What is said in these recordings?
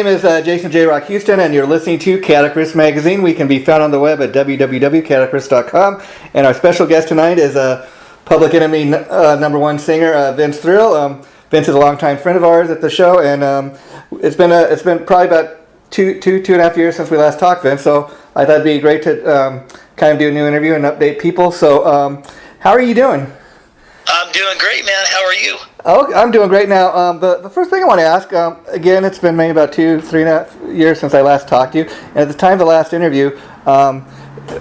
is Jason J. Rock Houston, and you're listening to Chaotic Riffs Magazine. We can be found on the web at www.chaoticriffs.com. And our special guest tonight is Public Enemy number one singer Vince Thrill. Vince is a longtime friend of ours at the show, and it's been probably about two and a half years since we last talked, Vince. So I thought it'd be great to kind of do a new interview and update people. So how are you doing? I'm doing great, man. How are you? Oh, I'm doing great now. The first thing I want to ask, again, it's been maybe about 3.5 years since I last talked to you. And at the time of the last interview,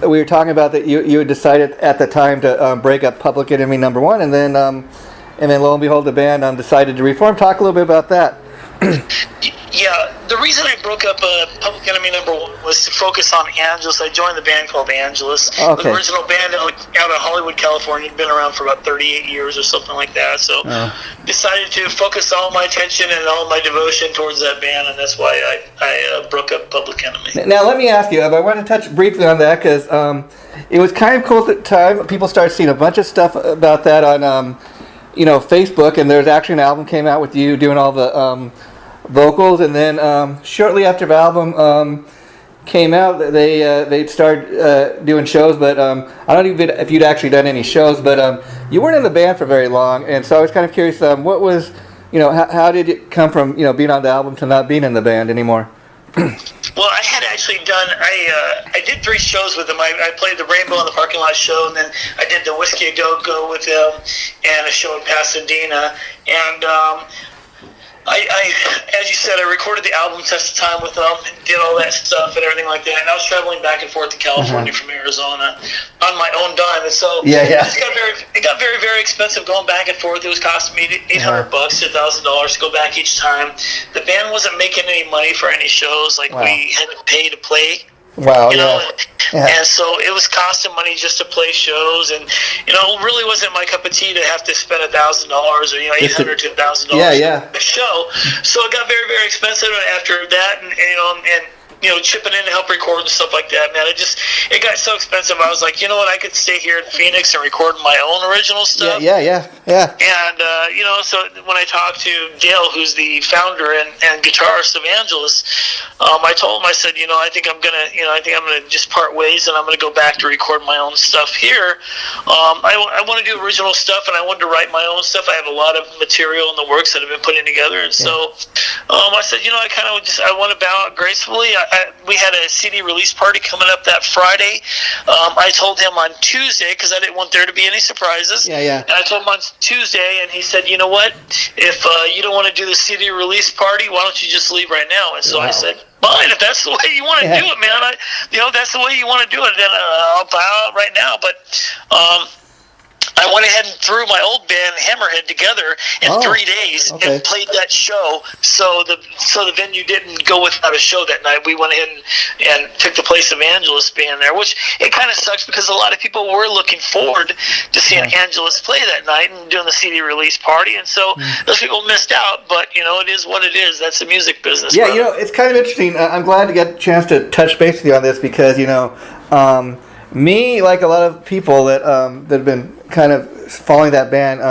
we were talking about that you had decided at the time to break up Public Enemy number one, and then lo and behold, the band decided to reform. Talk a little bit about that. Yeah, the reason I broke up Public Enemy number one was to focus on Angelus. I joined the band called Angelus. Okay. The original band out of Hollywood, California, had been around for about 38 years or something like that. So decided to focus all my attention and all my devotion towards that band, and that's why I broke up Public Enemy. Now, let me ask you, I want to touch briefly on that, because it was kind of cool at the time. People started seeing a bunch of stuff about that on Facebook, and there's actually an album came out with you doing all the vocals, and then shortly after the album came out, they started doing shows. But I don't know if you'd actually done any shows, but you weren't in the band for very long, and so I was kind of curious. What was, how did it come from being on the album to not being in the band anymore? Well, I had actually done. I did 3 shows with them. I played the Rainbow in the Parking Lot show, and then I did the Whiskey A Go Go with them, and a show in Pasadena, and. As you said, I recorded the album Test of Time with them, and did all that stuff and everything like that. And I was traveling back and forth to California from Arizona on my own dime, and so it got very, very expensive going back and forth. It was costing me $800 to $1,000 to go back each time. The band wasn't making any money for any shows. We had to pay to play. Wow, And so it was costing money just to play shows, and it really wasn't my cup of tea to have to spend $1,000 or $800 to $1,000 a show. So it got very, very expensive after that, and chipping in to help record and stuff like that, man. It got so expensive. I was like, you know what? I could stay here in Phoenix and record my own original stuff. Yeah. And so when I talked to Dale, who's the founder and guitarist of Angelus, I told him, I said, I think I'm gonna just part ways, and I'm gonna go back to record my own stuff here. I want to do original stuff, and I wanted to write my own stuff. I have a lot of material in the works that I've been putting together, and so I said, I want to bow out gracefully. We had a CD release party coming up that Friday. I told him on Tuesday, because I didn't want there to be any surprises. Yeah. And I told him on Tuesday, and he said, you know what? If you don't want to do the CD release party, why don't you just leave right now? And so I said, fine, if that's the way you want to do it, man. That's the way you want to do it, then I'll bow out right now. But I went ahead and threw my old band Hammerhead together in 3 days and played that show. So the venue didn't go without a show that night. We went ahead and took the place of Angelus being there, which it kind of sucks because a lot of people were looking forward to seeing Angelus play that night and doing the CD release party, and so those people missed out. But it is what it is. That's the music business. Yeah, brother. it's kind of interesting. I'm glad to get a chance to touch base with you on this because me, like a lot of people that have been kind of following that band,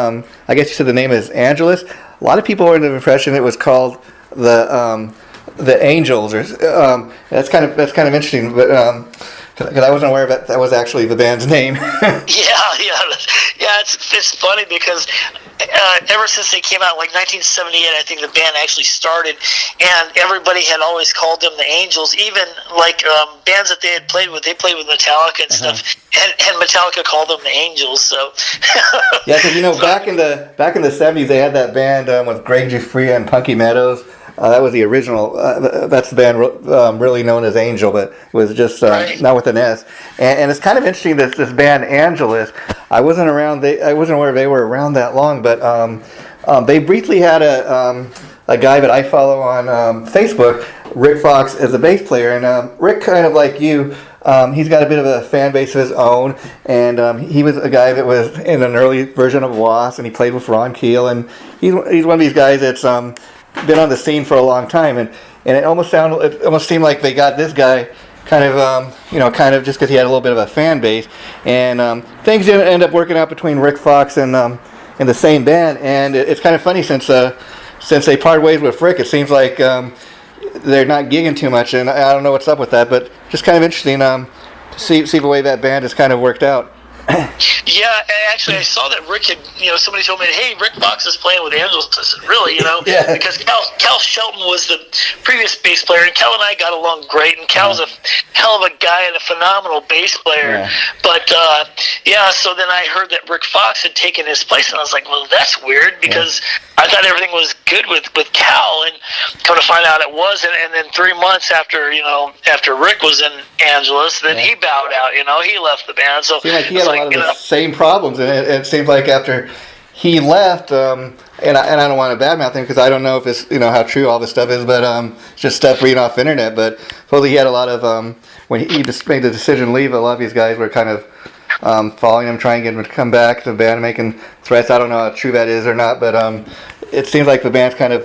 I guess you said the name is Angelus. A lot of people were under the impression it was called the Angels, or that's kind of interesting. But because I wasn't aware of that was actually the band's name. It's funny because ever since they came out, like 1978, I think the band actually started, and everybody had always called them the Angels. Even bands that they had played with, they played with Metallica and stuff, and Metallica called them the Angels. So yeah, because back in the 70s, they had that band with Greg Giuffria and Punky Meadows. That was the original. That's the band really known as Angel, but it was just not with an S. And it's kind of interesting that this band Angelus. I wasn't around. I wasn't aware they were around that long, but they briefly had a guy that I follow on Facebook, Rick Fox, as a bass player, and Rick, kind of like you. He's got a bit of a fan base of his own, and he was a guy that was in an early version of Wasp, and he played with Ron Keel, and he's one of these guys that's been on the scene for a long time, and it almost seemed like they got this guy kind of just because he had a little bit of a fan base, and things didn't end up working out between Rick Fox and the same band, and it's kind of funny since they parted ways with Rick. It seems like they're not gigging too much, and I don't know what's up with that, but just kind of interesting to see the way that band has kind of worked out. Yeah, actually, I saw that Rick had, somebody told me, hey, Rick Fox is playing with Angeles. I said, really, Yeah. because Cal Shelton was the previous bass player, and Cal and I got along great, and Cal's a hell of a guy and a phenomenal bass player. Yeah. But, so then I heard that Rick Fox had taken his place, and I was like, well, that's weird, because I thought everything was good with Cal, and come to find out it wasn't, and then 3 months after Rick was in Angeles, then he bowed out, he left the band. So seemed like he had a lot of the same problems, and it seemed like after he left, and I don't want to badmouth him because I don't know if it's how true all this stuff is, but it's just stuff reading off the internet. But supposedly he had a lot of when he just made the decision to leave, a lot of these guys were kind of following him, trying to get him to come back to the band, making threats. I don't know how true that is or not, but it seems like the band's kind of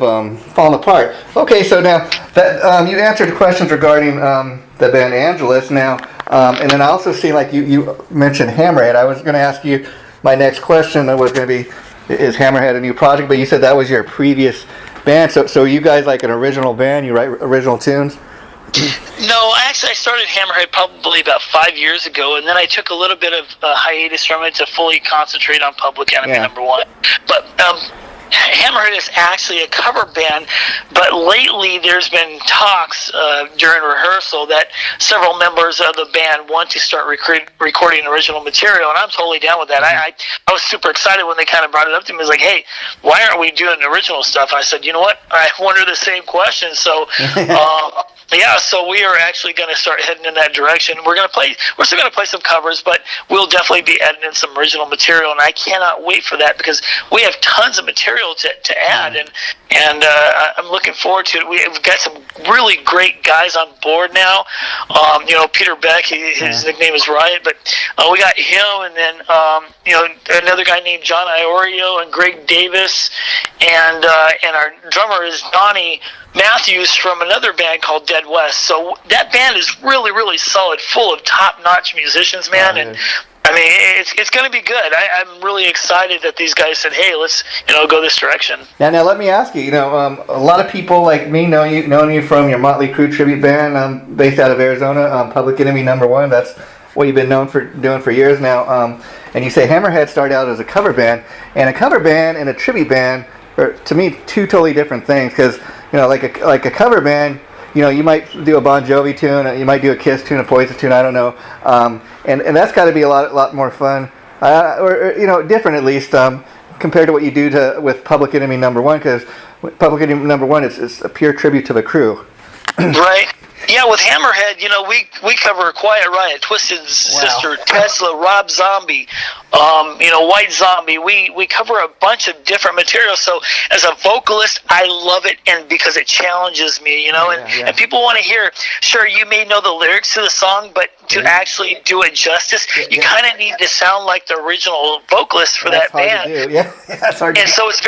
falling apart. Okay, so now that you answered questions regarding the band Angelus now, and then I also see like you mentioned Hammerhead. I was going to ask you my next question that was going to be, is Hammerhead a new project? But you said that was your previous band. So you guys like an original band? You write original tunes? No, actually, I started Hammerhead probably about 5 years ago, and then I took a little bit of hiatus from it to fully concentrate on Public Enemy #1. But Hammerhead is actually a cover band, but lately there's been talks during rehearsal that several members of the band want to start recording original material, and I'm totally down with that. I was super excited when they kind of brought it up to me. It was like, hey, why aren't we doing original stuff? And I said, you know what? I wonder the same question. So so we are actually going to start heading in that direction. We're still going to play some covers, but we'll definitely be adding in some original material, and I cannot wait for that because we have tons of material to add, and I'm looking forward to it. We've got some really great guys on board now. Peter Beck, his nickname is Riot, but we got him, and then another guy named John Iorio and Greg Davis, and our drummer is Donnie Matthews from another band called Dead West. So that band is really, really solid, full of top-notch musicians, man. And I mean, it's going to be good. I'm really excited that these guys said, "Hey, let's go this direction." Now let me ask you. A lot of people like me know you from your Motley Crue tribute band, based out of Arizona, Public Enemy #1. That's what you've been known for doing for years now. And you say Hammerhead started out as a cover band, and a cover band and a tribute band are, to me, two totally different things. Because like a cover band, you might do a Bon Jovi tune, you might do a Kiss tune, a Poison tune, I don't know, and that's got to be a lot more fun, or different at least, compared to what you do with Public Enemy #1, because Public Enemy #1 is a pure tribute to the crew. Right. Yeah, with Hammerhead, we cover Quiet Riot, Twisted Sister, Tesla, Rob Zombie, White Zombie. We cover a bunch of different material. So as a vocalist, I love it, and because it challenges me, and people want to hear. Sure, you may know the lyrics to the song, but to actually do it justice, you kind of need to sound like the original vocalist for that band. That's hard to do. And so it's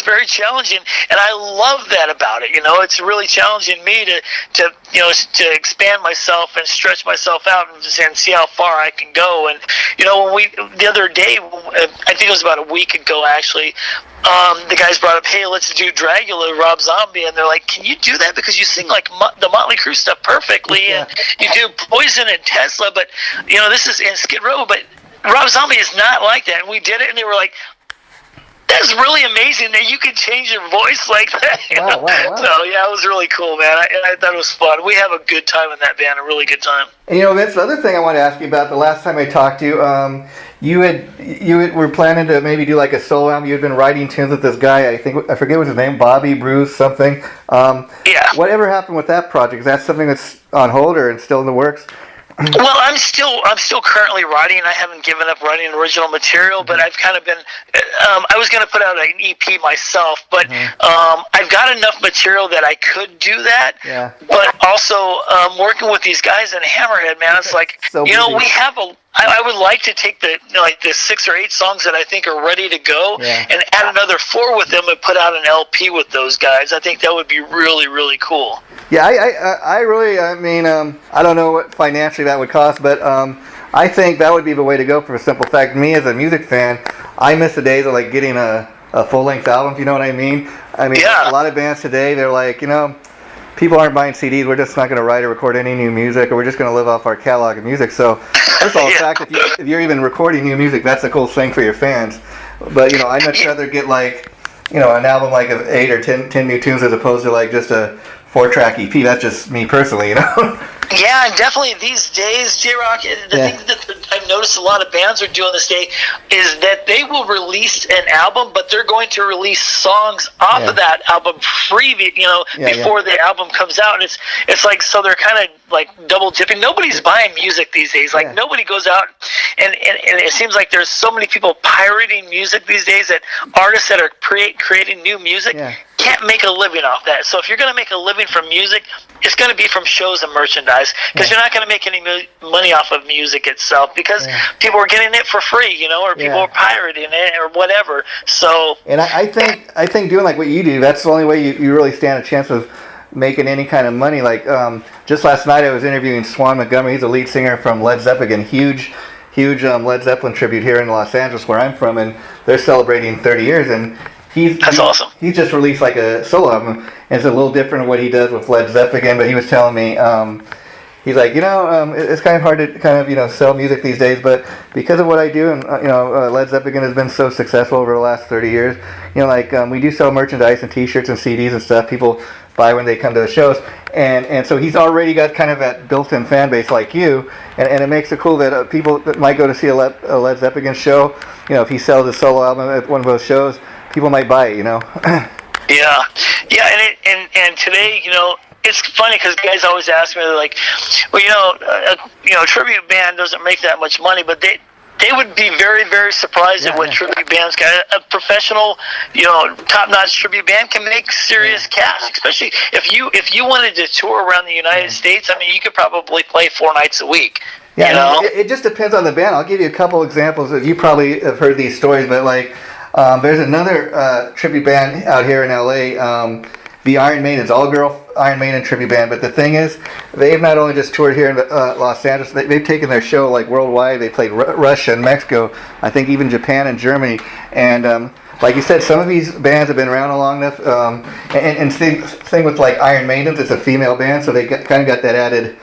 very challenging, and I love that about it. It's really challenging me to expand myself and stretch myself out and see how far I can go. And when the other day, I think it was about a week ago actually, the guys brought up, hey, let's do Dragula, Rob Zombie, and they're like, can you do that because you sing like the Motley Crue stuff perfectly, and you do Poison and Tesla, but this is in Skid Row, but Rob Zombie is not like that. And we did it, and they were like, that's really amazing that you can change your voice like that. Wow. So it was really cool, man. I thought it was fun. We have a good time in that band, a really good time. And Vince, the other thing I want to ask you about, the last time I talked to you, you were planning to maybe do like a solo album. You had been writing tunes with this guy. I forget what his name, Bobby Bruce something. Whatever happened with that project? Is that something that's on hold or still in the works? Well, I'm still currently writing. I haven't given up writing original material, but I've kind of been. I was going to put out an EP myself, but I've got enough material that I could do that. Yeah. But also working with these guys in Hammerhead, man, it's like we have a. I would like to take the 6 or 8 songs that I think are ready to go and add another 4 with them and put out an LP with those guys. I think that would be really, really cool. Yeah, I really, I don't know what financially that would cost, but I think that would be the way to go for a simple fact. Me as a music fan, I miss the days of getting a full-length album, if you know what I mean. A lot of bands today, they're like, people aren't buying CDs. We're just not going to write or record any new music, or we're just going to live off our catalog of music. So, first of all, the fact if you're even recording new music, that's a cool thing for your fans. But I'd much rather get like an album like of 8 or 10 new tunes as opposed to like just a 4-track EP. That's just me personally, Yeah, and definitely these days, J-Rock, the thing that I've noticed a lot of bands are doing this day is that they will release an album, but they're going to release songs off of that album before the album comes out. And it's like, so they're kind of like double dipping. Nobody's buying music these days. Like nobody goes out and it seems like there's so many people pirating music these days that artists that are creating new music can't make a living off that. So if you're going to make a living from music, it's going to be from shows and merchandise, because you're not going to make any money off of music itself, because people are getting it for free, or people are pirating it or whatever. So, and I think doing like what you do, that's the only way you really stand a chance of making any kind of money. Like just last night, I was interviewing Swan Montgomery. He's a lead singer from Led Zeppelin, huge Led Zeppelin tribute here in Los Angeles, where I'm from, and they're celebrating 30 years. And that's awesome. He's just released like a solo album, and it's a little different than what he does with Led Zeppelin. But he was telling me, he's like, it's kind of hard to kind of sell music these days, but because of what I do, and Led Zeppelin has been so successful over the last 30 years. We do sell merchandise and T-shirts and CDs and stuff. People buy when they come to the shows, and so he's already got kind of that built-in fan base like you, and it makes it cool that people that might go to see a Led Zeppelin show, if he sells a solo album at one of those shows, people might buy it, and today, it's funny because guys always ask me, they're like, well, a tribute band doesn't make that much money, but they would be very, very surprised at what tribute bands got. A professional, top-notch tribute band can make serious cash, especially if you wanted to tour around the United States. I mean, you could probably play 4 nights a week. Yeah, it just depends on the band. I'll give you a couple examples. You probably have heard these stories, but like, there's another tribute band out here in LA, the Iron Maiden's all-girl Iron Maiden tribute band. But the thing is, they've not only just toured here in Los Angeles, they've taken their show like worldwide. They played Russia and Mexico, I think even Japan and Germany. And like you said, some of these bands have been around long enough. And thing with like Iron Maidens, it's a female band, so they kind of got that added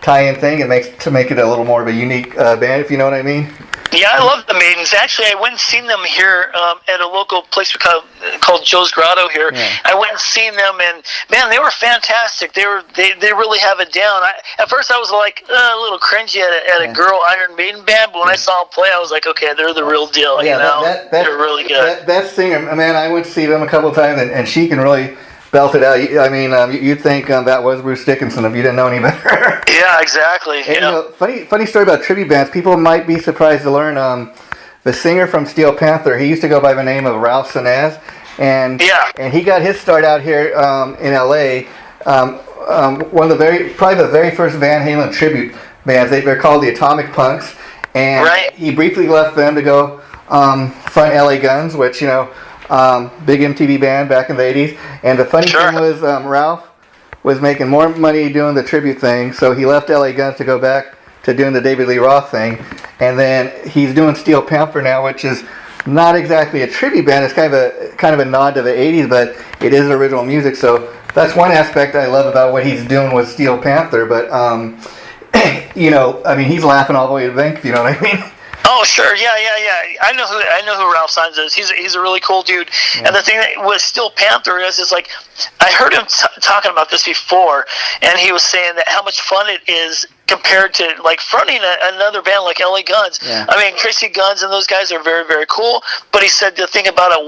tie-in thing. It makes to make it a little more of a unique band, if you know what I mean. Yeah, I love the Maidens. Actually, I went and seen them here at a local place called Joe's Grotto here. Yeah. I went and seen them, and man, they were fantastic. They really have it down. At first, I was like a little cringy at a girl Iron Maiden band, but when I saw them play, I was like, okay, they're the real deal. They're really good. That singer, man, I went to see them a couple of times, and she can really belt it out. I mean, you'd think that was Bruce Dickinson if you didn't know any better. Yeah, exactly. And, funny story about tribute bands. People might be surprised to learn the singer from Steel Panther, he used to go by the name of Ralph Sanaz, and he got his start out here in LA. One of the very first Van Halen tribute bands. They're called the Atomic Punks, and he briefly left them to go front LA Guns, which big MTV band back in the 80s. And the funny thing was, Ralph was making more money doing the tribute thing, so he left LA Guns to go back to doing the David Lee Roth thing. And then he's doing Steel Panther now, which is not exactly a tribute band. It's kind of a nod to the 80s, but it is original music. So that's one aspect I love about what he's doing with Steel Panther. But I mean, he's laughing all the way to the bank, if you know what I mean. Oh, sure, yeah. I know who Ralph Saenz is. He's a really cool dude. Yeah. And the thing that with Steel Panther is like, I heard him talking about this before, and he was saying that how much fun it is compared to like fronting another band like LA Guns. Yeah. I mean, Chrissy Guns and those guys are very, very cool. But he said the thing about it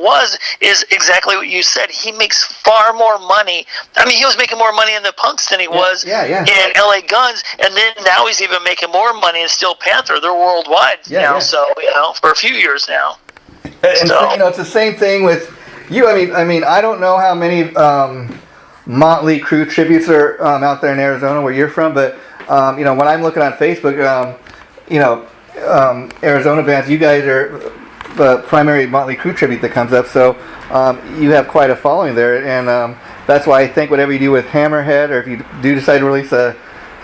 is exactly what you said. He makes far more money. I mean, he was making more money in the Punks than he was in LA Guns, and then now he's even making more money in Steel Panther. They're worldwide now, so for a few years now. And so, it's the same thing with you. I mean, I don't know how many Motley Crue tributes are out there in Arizona where you're from, but when I'm looking on Facebook, Arizona bands, you guys are the primary Motley Crue tribute that comes up, so you have quite a following there, and that's why I think whatever you do with Hammerhead, or if you do decide to release a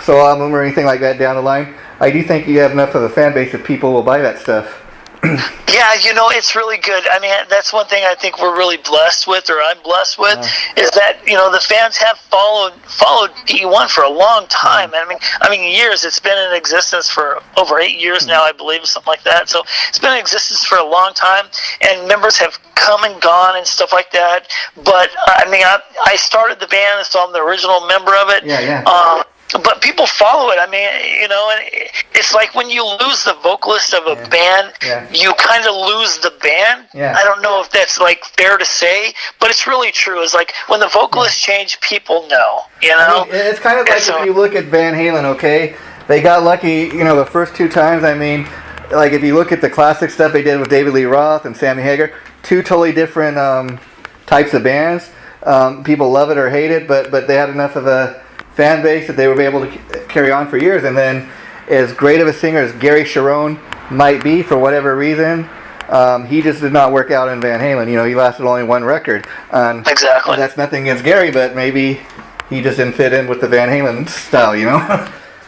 solo album or anything like that down the line, I do think you have enough of a fan base that people will buy that stuff. Yeah, it's really good. I mean, that's one thing I think we're really blessed with, or I'm blessed with, is that the fans have followed PE1 for a long time. I mean years. It's been in existence for over 8 years now, I believe, something like that. So it's been in existence for a long time, and members have come and gone and stuff like that. But I mean, I started the band, so I'm the original member of it. Yeah. But people follow it. I mean, and it's like when you lose the vocalist of a band, you kind of lose the band. Yeah. I don't know if that's like fair to say, but it's really true. It's like when the vocalists change, people know. I mean, it's kind of like if you look at Van Halen. Okay, they got lucky. The first 2 times. I mean, like if you look at the classic stuff they did with David Lee Roth and Sammy Hagar, 2 totally different types of bands. People love it or hate it, but they had enough of a fan base that they were able to carry on for years. And then, as great of a singer as Gary Cherone might be, for whatever reason, he just did not work out in Van Halen. He lasted only 1 record. Exactly. And that's nothing against Gary, but maybe he just didn't fit in with the Van Halen style. Yeah,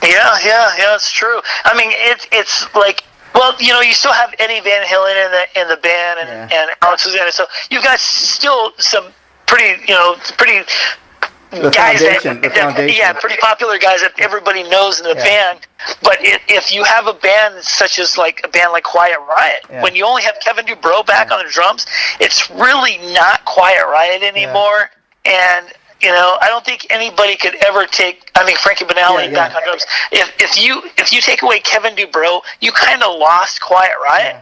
it's true. I mean, it's like, well, you still have Eddie Van Halen in the band, and Alex Susanna, so you've got still some pretty The guys foundation. pretty popular guys that everybody knows in the band. But if you have a band such as like a band like Quiet Riot, when you only have Kevin Dubrow back on the drums, it's really not Quiet Riot anymore. And I don't think anybody could ever take. I mean, Frankie Banali back on drums. If you take away Kevin Dubrow, you kind of lost Quiet Riot.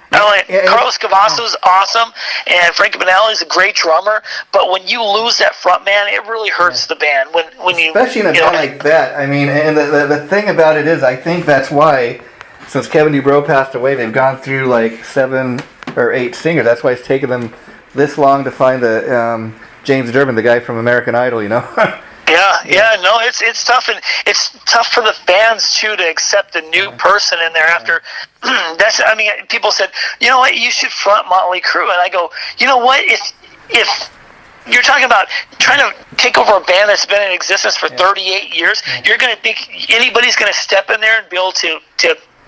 Carlos Cavazos is awesome, and Frankie Banali is a great drummer. But when you lose that front man, it really hurts the band. When you, especially in a band like that. I mean, and the thing about it is, I think that's why, since Kevin Dubrow passed away, they've gone through like 7 or 8 singers. That's why it's taken them this long to find the James Durbin, the guy from American Idol. No, it's tough, and it's tough for the fans too to accept a new person in there after. People said, you know what, you should front Motley Crue, and I go, you know what, if you're talking about trying to take over a band that's been in existence for 38 years, you're going to think anybody's going to step in there and be able to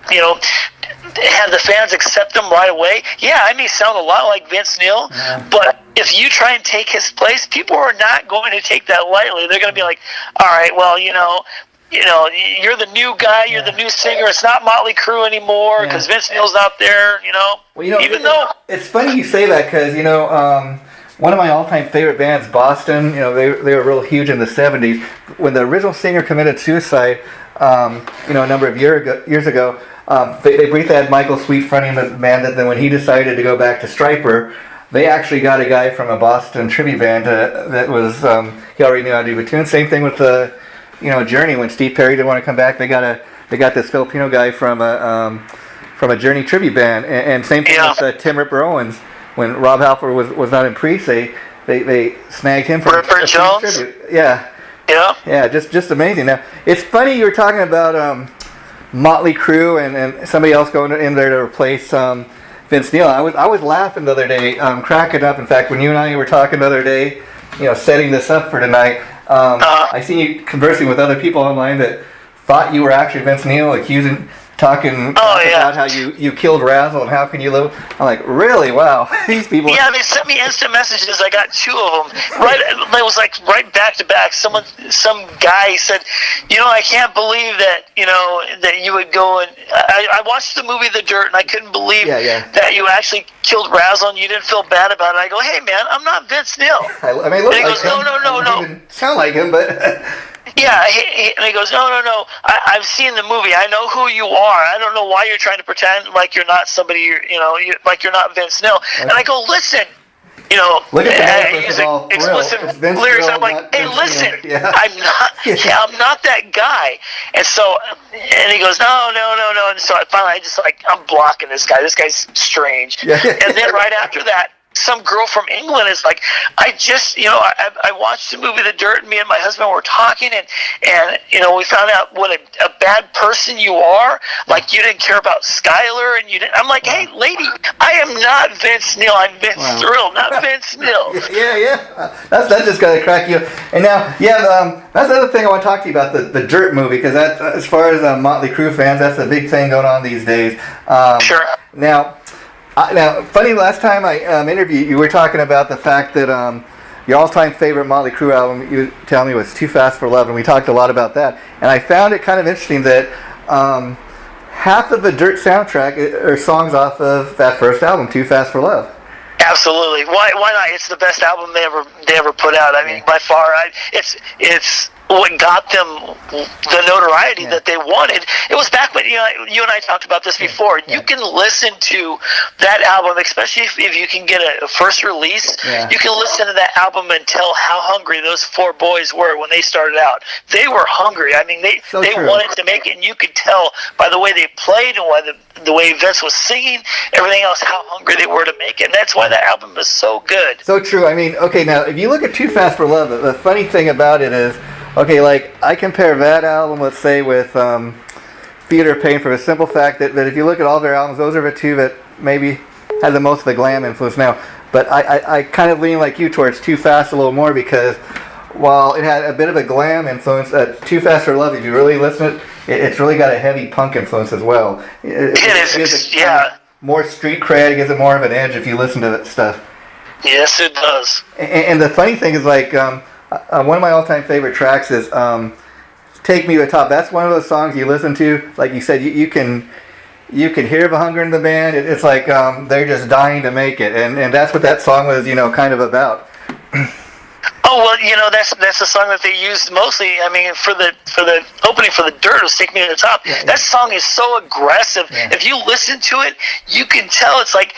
have the fans accept them right away. Yeah, I may sound a lot like Vince Neil, but if you try and take his place, people are not going to take that lightly. They're going to be like, all right, well, you're the new guy, you're the new singer. It's not Motley Crue anymore because Vince Neil's not there. Well, even though it's funny you say that because one of my all-time favorite bands, Boston. They were real huge in the '70s when the original singer committed suicide. A number of years ago. They briefly had Michael Sweet fronting the band. That then, when he decided to go back to Stryper, they actually got a guy from a Boston tribute band that was he already knew how to do a tune. Same thing with Journey. When Steve Perry didn't want to come back, they got this Filipino guy from a Journey tribute band. And same thing with Tim Ripper Owens. When Rob Halford was not in Priest, they snagged him for Ripper a Jones. tribute. Yeah, just amazing. Now it's funny you were talking about Motley Crue and somebody else going in there to replace Vince Neil. I was laughing the other day, cracking up. In fact, when you and I were talking the other day, setting this up for tonight, I seen you conversing with other people online that thought you were actually Vince Neil, talking about how you killed Razzle and how can you live. I'm like, really? Wow. These people. Yeah, they sent me instant messages. I got 2 of them. It was like right back to back. Some guy said, I can't believe that that you would go and I watched the movie The Dirt and I couldn't believe that you actually killed Razzle and you didn't feel bad about it. I go, hey man, I'm not Vince Neil. I mean, look and he like goes, him. No. I don't even sound like him, but. Yeah, and he goes, no. I've seen the movie. I know who you are. I don't know why you're trying to pretend like you're not somebody. Like you're not Vince Neil. Okay. And I go, listen. Look at the music, explicit lyrics. I'm like, hey, listen, I'm not. I'm not that guy. And so, and he goes, no. And so I'm blocking this guy. This guy's strange. And then right after that, some girl from England is like, I just, I watched the movie The Dirt, and me and my husband were talking, and we found out what a bad person you are. Like, you didn't care about Skylar, and you didn't. I'm like, hey, lady, I am not Vince Neil. I'm Vince Thrill, not Vince Neil. Yeah. That just got to crack you. And now, that's the other thing I want to talk to you about, the Dirt movie, because that, as far as Motley Crue fans, that's a big thing going on these days. Sure. Now, funny, last time I interviewed you, were talking about the fact that your all-time favorite Motley Crue album, you tell me, was Too Fast for Love, and we talked a lot about that. And I found it kind of interesting that half of the Dirt soundtrack are songs off of that first album, Too Fast for Love. Absolutely. Why not? It's the best album they ever put out. I mean, by far. It's what got them the notoriety that they wanted. It was back when you and I talked about this before. You can listen to that album, especially if you can get a first release. You can listen to that album and tell how hungry those four boys were when they started out. They were hungry. I mean, they wanted to make it, and you could tell by the way they played and why the way Vince was singing, everything else, how hungry they were to make it. And that's why that album is so good. So true. I mean, okay, now if you look at Too Fast for Love, the funny thing about it is, okay, like, I compare that album, let's say, with Theater of Pain, for the simple fact that if you look at all their albums, those are the two that maybe had the most of the glam influence now. But I kind of lean like you towards Too Fast a little more, because while it had a bit of a glam influence, Too Fast for Love, if you really listen to it, it's really got a heavy punk influence as well. It is, yeah. More street cred, it gives it more of an edge if you listen to that stuff. Yes, it does. And the funny thing is, like, one of my all-time favorite tracks is "Take Me to the Top." That's one of those songs you listen to, like you said, you can hear the hunger in the band. It's like they're just dying to make it, and that's what that song was, kind of about. Oh well, that's the song that they used mostly. I mean, for the opening for the Dirt was "Take Me to the Top." That song is so aggressive. If you listen to it, you can tell it's like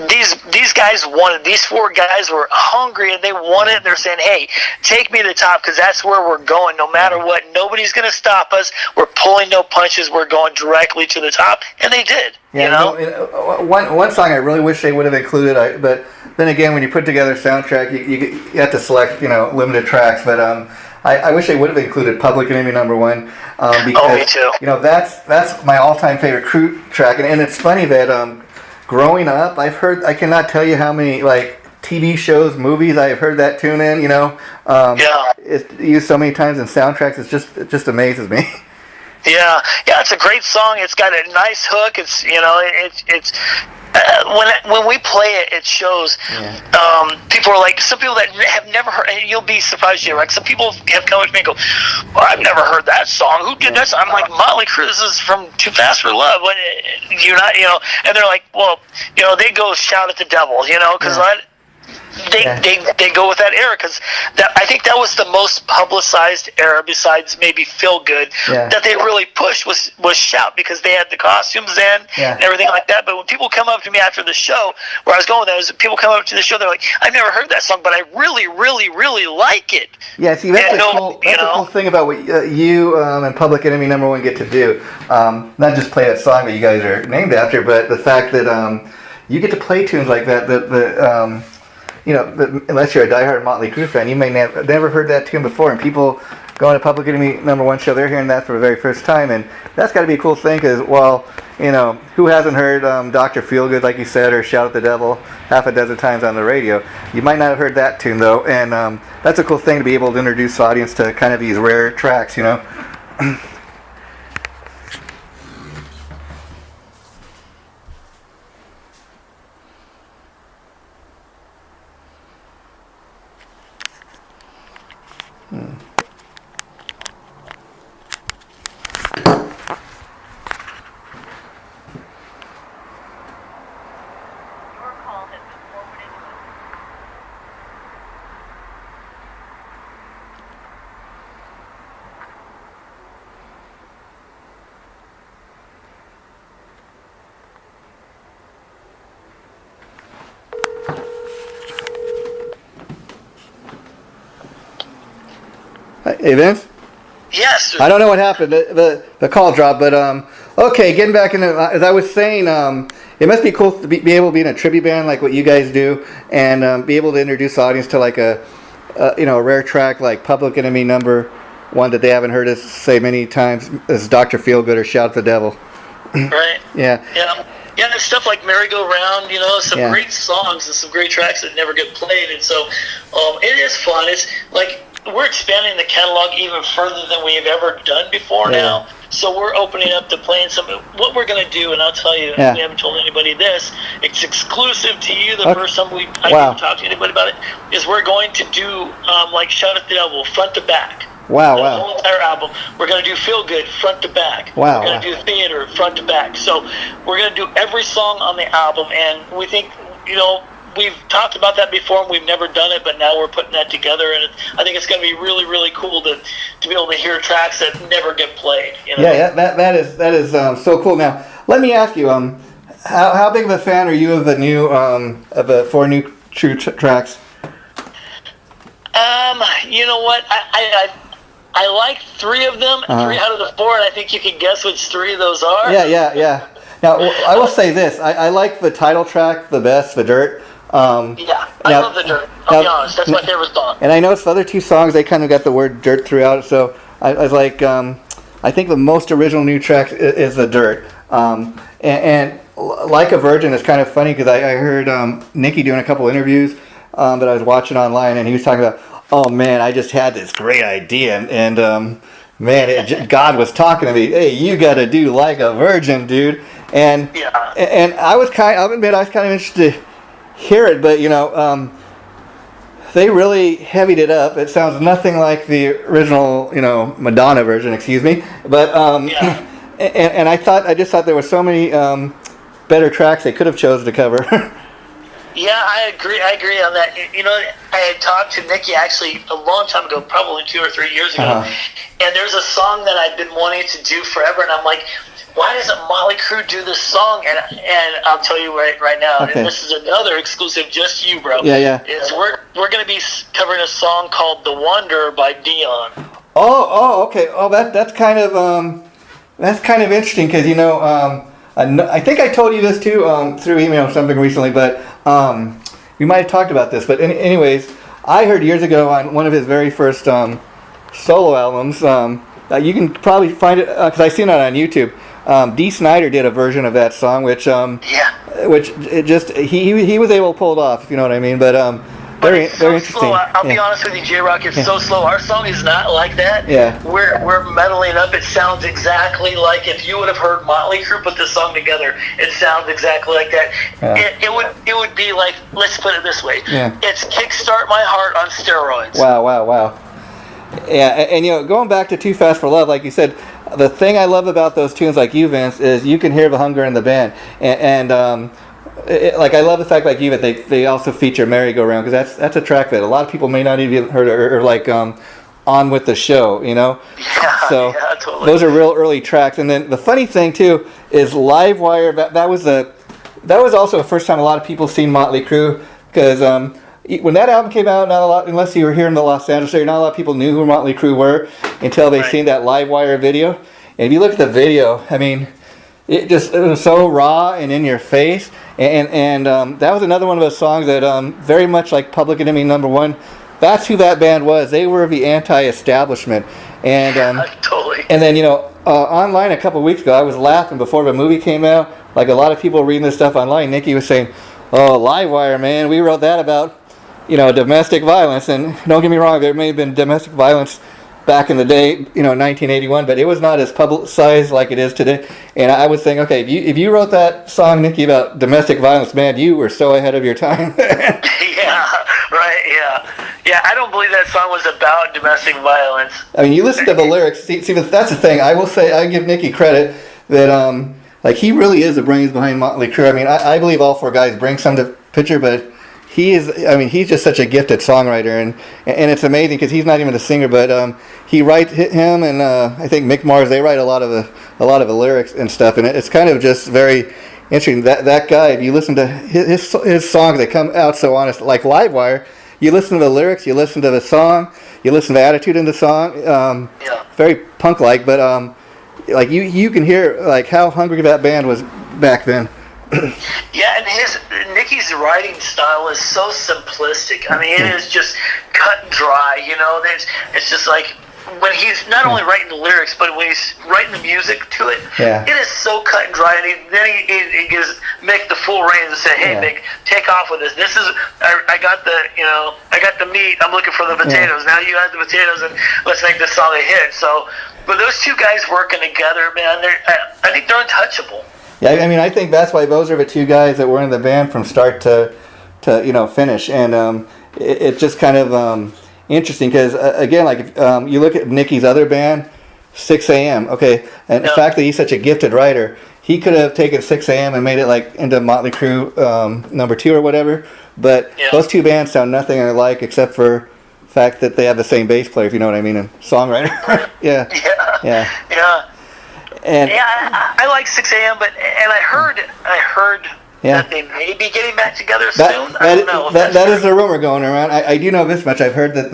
these guys wanted. These four guys were hungry and they wanted it. And they're saying, "Hey, take me to the top, because that's where we're going. No matter what, nobody's going to stop us. We're pulling no punches. We're going directly to the top." And they did. One song I really wish they would have included, but then again, when you put together a soundtrack, you have to select limited tracks. But I wish they would have included "Public Enemy #1" because me too. That's my all-time favorite Crue track, and it's funny that growing up, I cannot tell you how many TV shows, movies I have heard that tune in. It's used so many times in soundtracks. It just amazes me. Yeah, it's a great song. It's got a nice hook. It's it's when we play it, it shows. People are like, some people that have never heard, and you'll be surprised, like some people have come up to me and go, "Well, I've never heard that song. Who did that song?" I'm like, "Motley Crue. This is from Too Fast for Love." When you're not, and they're like, "Well, they go shout at the devil, because they go with that era, because I think that was the most publicized era, besides maybe Feel Good, that they really pushed was Shout, because they had the costumes then and everything like that. But when people come up to me after the show, where I was going, people come up to the show, they're like, "I've never heard that song, but I really, really, really like it." Yeah, see, that's a cool thing about what you and Public Enemy #1 get to do. Not just play that song that you guys are named after, but the fact that you get to play tunes like that. Unless you're a diehard Motley Crue fan, you may never heard that tune before, and people going to Public Enemy #1 show, they're hearing that for the very first time, and that's got to be a cool thing, because, who hasn't heard Dr. Feelgood, like you said, or Shout at the Devil half a dozen times on the radio? You might not have heard that tune, though, and that's a cool thing to be able to introduce the audience to kind of these rare tracks, Hey, Vince? Yes. I don't know what happened. The call dropped, but okay, getting back into, as I was saying, it must be cool to be able to be in a tribute band like what you guys do, and be able to introduce the audience to like a rare track like Public Enemy #1 that they haven't heard us say many times is Dr. Feelgood or Shout at the Devil. Right. Yeah. Yeah. Yeah, there's stuff like Merry Go Round, some great songs and some great tracks that never get played, and so it is fun. It's like we're expanding the catalog even further than we have ever done before now. So we're opening up to playing some. What we're going to do, and I'll tell you, we haven't told anybody this. It's exclusive to you. The first time I didn't talk to anybody about it is we're going to do like Shout at the Devil front to back. Wow, the whole entire album. We're going to do Feel Good front to back. Wow. We're going to do Theater front to back. So we're going to do every song on the album, and we think, we've talked about that before, and we've never done it, but now we're putting that together, and I think it's going to be really, really cool to be able to hear tracks that never get played. Yeah, that is so cool. Now, let me ask you, how big of a fan are you of the new of the 4 new true tracks? You know what? I like 3 of them, 3 out of the 4, and I think you can guess which 3 of those are. Yeah. Now, I will say this. I like the title track the best, The Dirt. I love The Dirt. I'll be honest. That's my favorite song. And I noticed the other 2 songs, they kind of got the word dirt throughout. So I was like, I think the most original new track is The Dirt. And Like a Virgin is kind of funny because I heard Nicky doing a couple interviews that I was watching online, and he was talking about, oh man, I just had this great idea, and man, God was talking to me. Hey, you got to do Like a Virgin, dude. And I was I'll admit, I was kind of interested to hear it, but they really heavied it up. It sounds nothing like the original, Madonna version, excuse me. But and I just thought there were so many better tracks they could have chosen to cover. Yeah, I agree on that. I had talked to Nicky actually a long time ago, probably 2 or 3 years ago, and there's a song that I've been wanting to do forever, and I'm like, why doesn't Motley Crue do this song? And I'll tell you right now, and this is another exclusive just to you, bro. Yeah. Is we're going to be covering a song called "The Wanderer" by Dion. Oh, okay. Oh, that's kind of interesting because I think I told you this too through email or something recently, but we might have talked about this. But anyways, I heard years ago on one of his very first solo albums. You can probably find it because I seen it on YouTube. Dee Snider did a version of that song, which it just he was able to pull it off, if you know what I mean. But very interesting. Slow. I'll be honest with you, J-Rock. It's so slow. Our song is not like that. Yeah. We're meddling up. It sounds exactly like if you would have heard Motley Crue put this song together. It sounds exactly like that. Yeah. It would be like, let's put it this way. Yeah. It's Kickstart My Heart on steroids. Wow. Yeah, and going back to Too Fast for Love, like you said, the thing I love about those tunes, like you, Vince, is you can hear the hunger in the band, and like I love the fact, like you, that they also feature Merry Go Round, because that's a track that a lot of people may not even heard or like on with the show, Yeah, so totally. Those are real early tracks. And then the funny thing too is Livewire. That was also the first time a lot of people seen Motley Crue, because when that album came out, not a lot, unless you were here in the Los Angeles area, not a lot of people knew who Motley Crue were until they seen that Livewire video. And if you look at the video, I mean, it was so raw and in your face. And that was another one of those songs that very much like Public Enemy #1. That's who that band was. They were the anti-establishment. And totally. And then online a couple of weeks ago, I was laughing before the movie came out. Like a lot of people reading this stuff online, Nicky was saying, "Oh, Livewire, man, we wrote that about domestic violence." And don't get me wrong, there may have been domestic violence back in the day, 1981, but it was not as publicized like it is today. And I was thinking, okay, if you wrote that song, Nicky, about domestic violence, man, you were so ahead of your time. Yeah, I don't believe that song was about domestic violence. I mean, you listen to the lyrics. See, that's the thing. I will say, I give Nicky credit that, like, he really is the brains behind Motley Crue. I mean, I believe all 4 guys bring some to the picture, but he's just such a gifted songwriter, and it's amazing because he's not even a singer, but he writes him and I think Mick Mars. They write a lot of the lyrics and stuff, and it's kind of just very interesting. That guy, if you listen to his songs, they come out so honest, like Livewire. You listen to the lyrics, you listen to the song, you listen to the attitude in the song. Very punk-like, but like you can hear like how hungry that band was back then. Yeah, and Nicky's writing style is so simplistic. I mean, it is just cut and dry. It's just like when he's not only writing the lyrics, but when he's writing the music to it, it is so cut and dry. And then he gives Mick the full reins and say, "Hey, Mick, take off with this. This is I got the meat. I'm looking for the potatoes. Now you have the potatoes, and let's make this song a hit." So, but those two guys working together, man, I think they're untouchable. Yeah, I mean, I think that's why those are the two guys that were in the band from start to finish, and it's just kind of interesting because again, like if, you look at Nicky's other band, 6 a.m. Okay, and the fact that he's such a gifted writer, he could have taken 6 a.m. and made it like into Motley Crue number 2 or whatever. But those two bands sound nothing alike except for the fact that they have the same bass player, if you know what I mean, and songwriter. Yeah. And I like 6 a.m. And I heard that they may be getting back together soon. I don't know. That is a rumor going around. I do know this much. I've heard that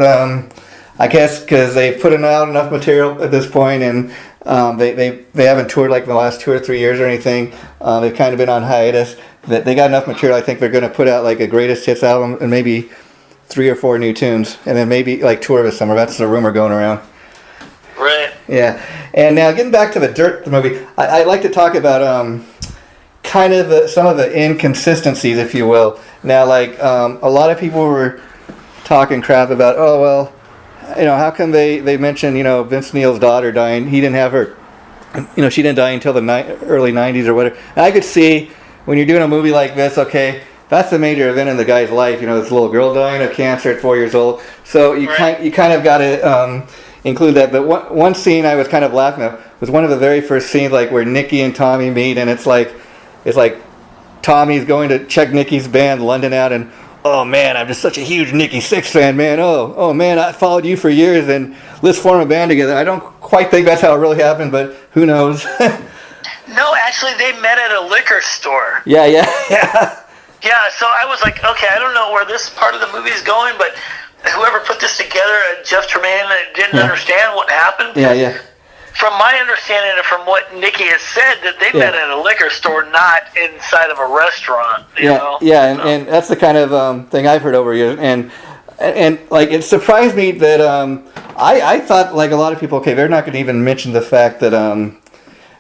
I guess because they've put out enough material at this point, and they haven't toured like the last 2 or 3 years or anything. They've kind of been on hiatus. That they got enough material. I think they're going to put out like a greatest hits album and maybe 3 or 4 new tunes, and then maybe like tour this summer. That's the rumor going around. Right. Yeah. And now getting back to the Dirt movie, I'd like to talk about kind of some of the inconsistencies, if you will. Now, like a lot of people were talking crap about, oh well, how come they mentioned Vince Neil's daughter dying? He didn't have her, she didn't die until the early '90s or whatever. And I could see when you're doing a movie like this, okay, that's a major event in the guy's life. This little girl dying of cancer at 4 years old. So you kind of got to include that. But one scene I was kind of laughing at was one of the very first scenes, like where Nicky and Tommy meet, and it's like Tommy's going to check Nicky's band London out, and oh man, I'm just such a huge Nicky Sixx fan, man. Oh man, I followed you for years, and let's form a band together. I don't quite think that's how it really happened, but who knows? No, actually, they met at a liquor store. Yeah. Yeah, so I was like, okay, I don't know where this part of the movie is going, but whoever put this together, Jeff Tremaine, didn't understand what happened. Yeah. From my understanding and from what Nicky has said, that they met at a liquor store, not inside of a restaurant. And that's the kind of thing I've heard over years. And like it surprised me that I thought, like a lot of people, okay, they're not going to even mention the fact that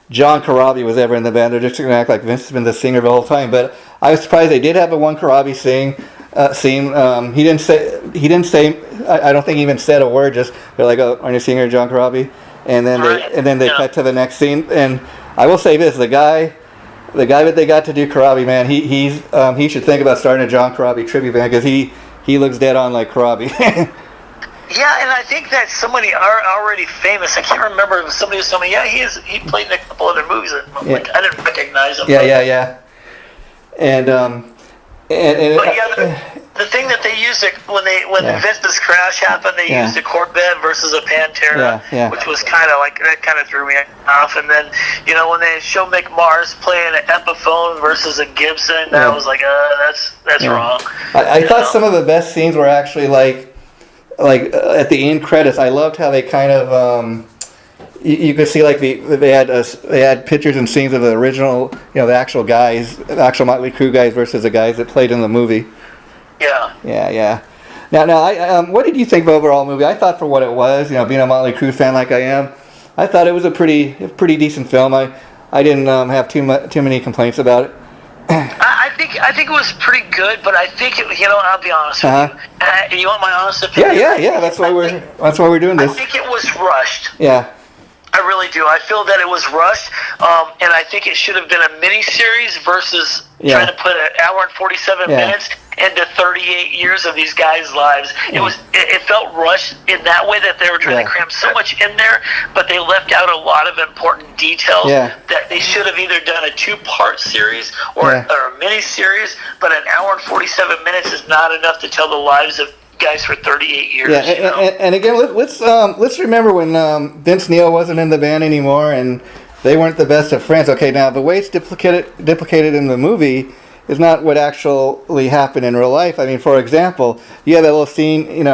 John Corabi was ever in the band. They're just going to act like Vince has been the singer the whole time. But I was surprised they did have a one Corabi scene. He didn't say. I don't think he even said a word. Just they're like, "Oh, aren't you singer John Corabi?" And then they cut to the next scene. And I will say this: the guy that they got to do Corabi, man, he should think about starting a John Corabi tribute band because he looks dead on like Corabi. Yeah, and I think that somebody already famous. I can't remember if somebody was telling me. Yeah, he played in a couple other movies. Like, I didn't recognize him. Yeah. And the thing that they used when Vince's crash happened, they used a Corvette versus a Pantera, which was kind of like that. Kind of threw me off. And then when they show Mick Mars playing an Epiphone versus a Gibson, that was like that's wrong. I thought some of the best scenes were actually like at the end credits. I loved how they kind of you could see like they had pictures and scenes of the original, the actual guys, the actual Motley Crue guys versus the guys that played in the movie. Yeah. Now, what did you think of the overall movie? I thought for what it was, being a Motley Crue fan like I am, I thought it was a pretty decent film. I didn't have too many complaints about it. I think it was pretty good, but I think I'll be honest with you. You want my honest opinion? Yeah. That's why we're doing this. I think it was rushed. Yeah. I really do. I feel that it was rushed, and I think it should have been a mini-series versus trying to put an hour and 47 minutes into 38 years of these guys' lives. It felt rushed in that way, that they were trying to cram so much in there, but they left out a lot of important details that they should have either done a 2-part series or a mini-series, but an hour and 47 minutes is not enough to tell the lives of guys for 38 years. And again, let's remember when Vince Neil wasn't in the band anymore, and they weren't the best of friends. Okay, now the way it's duplicated in the movie is not what actually happened in real life. I mean, for example, you have that little scene,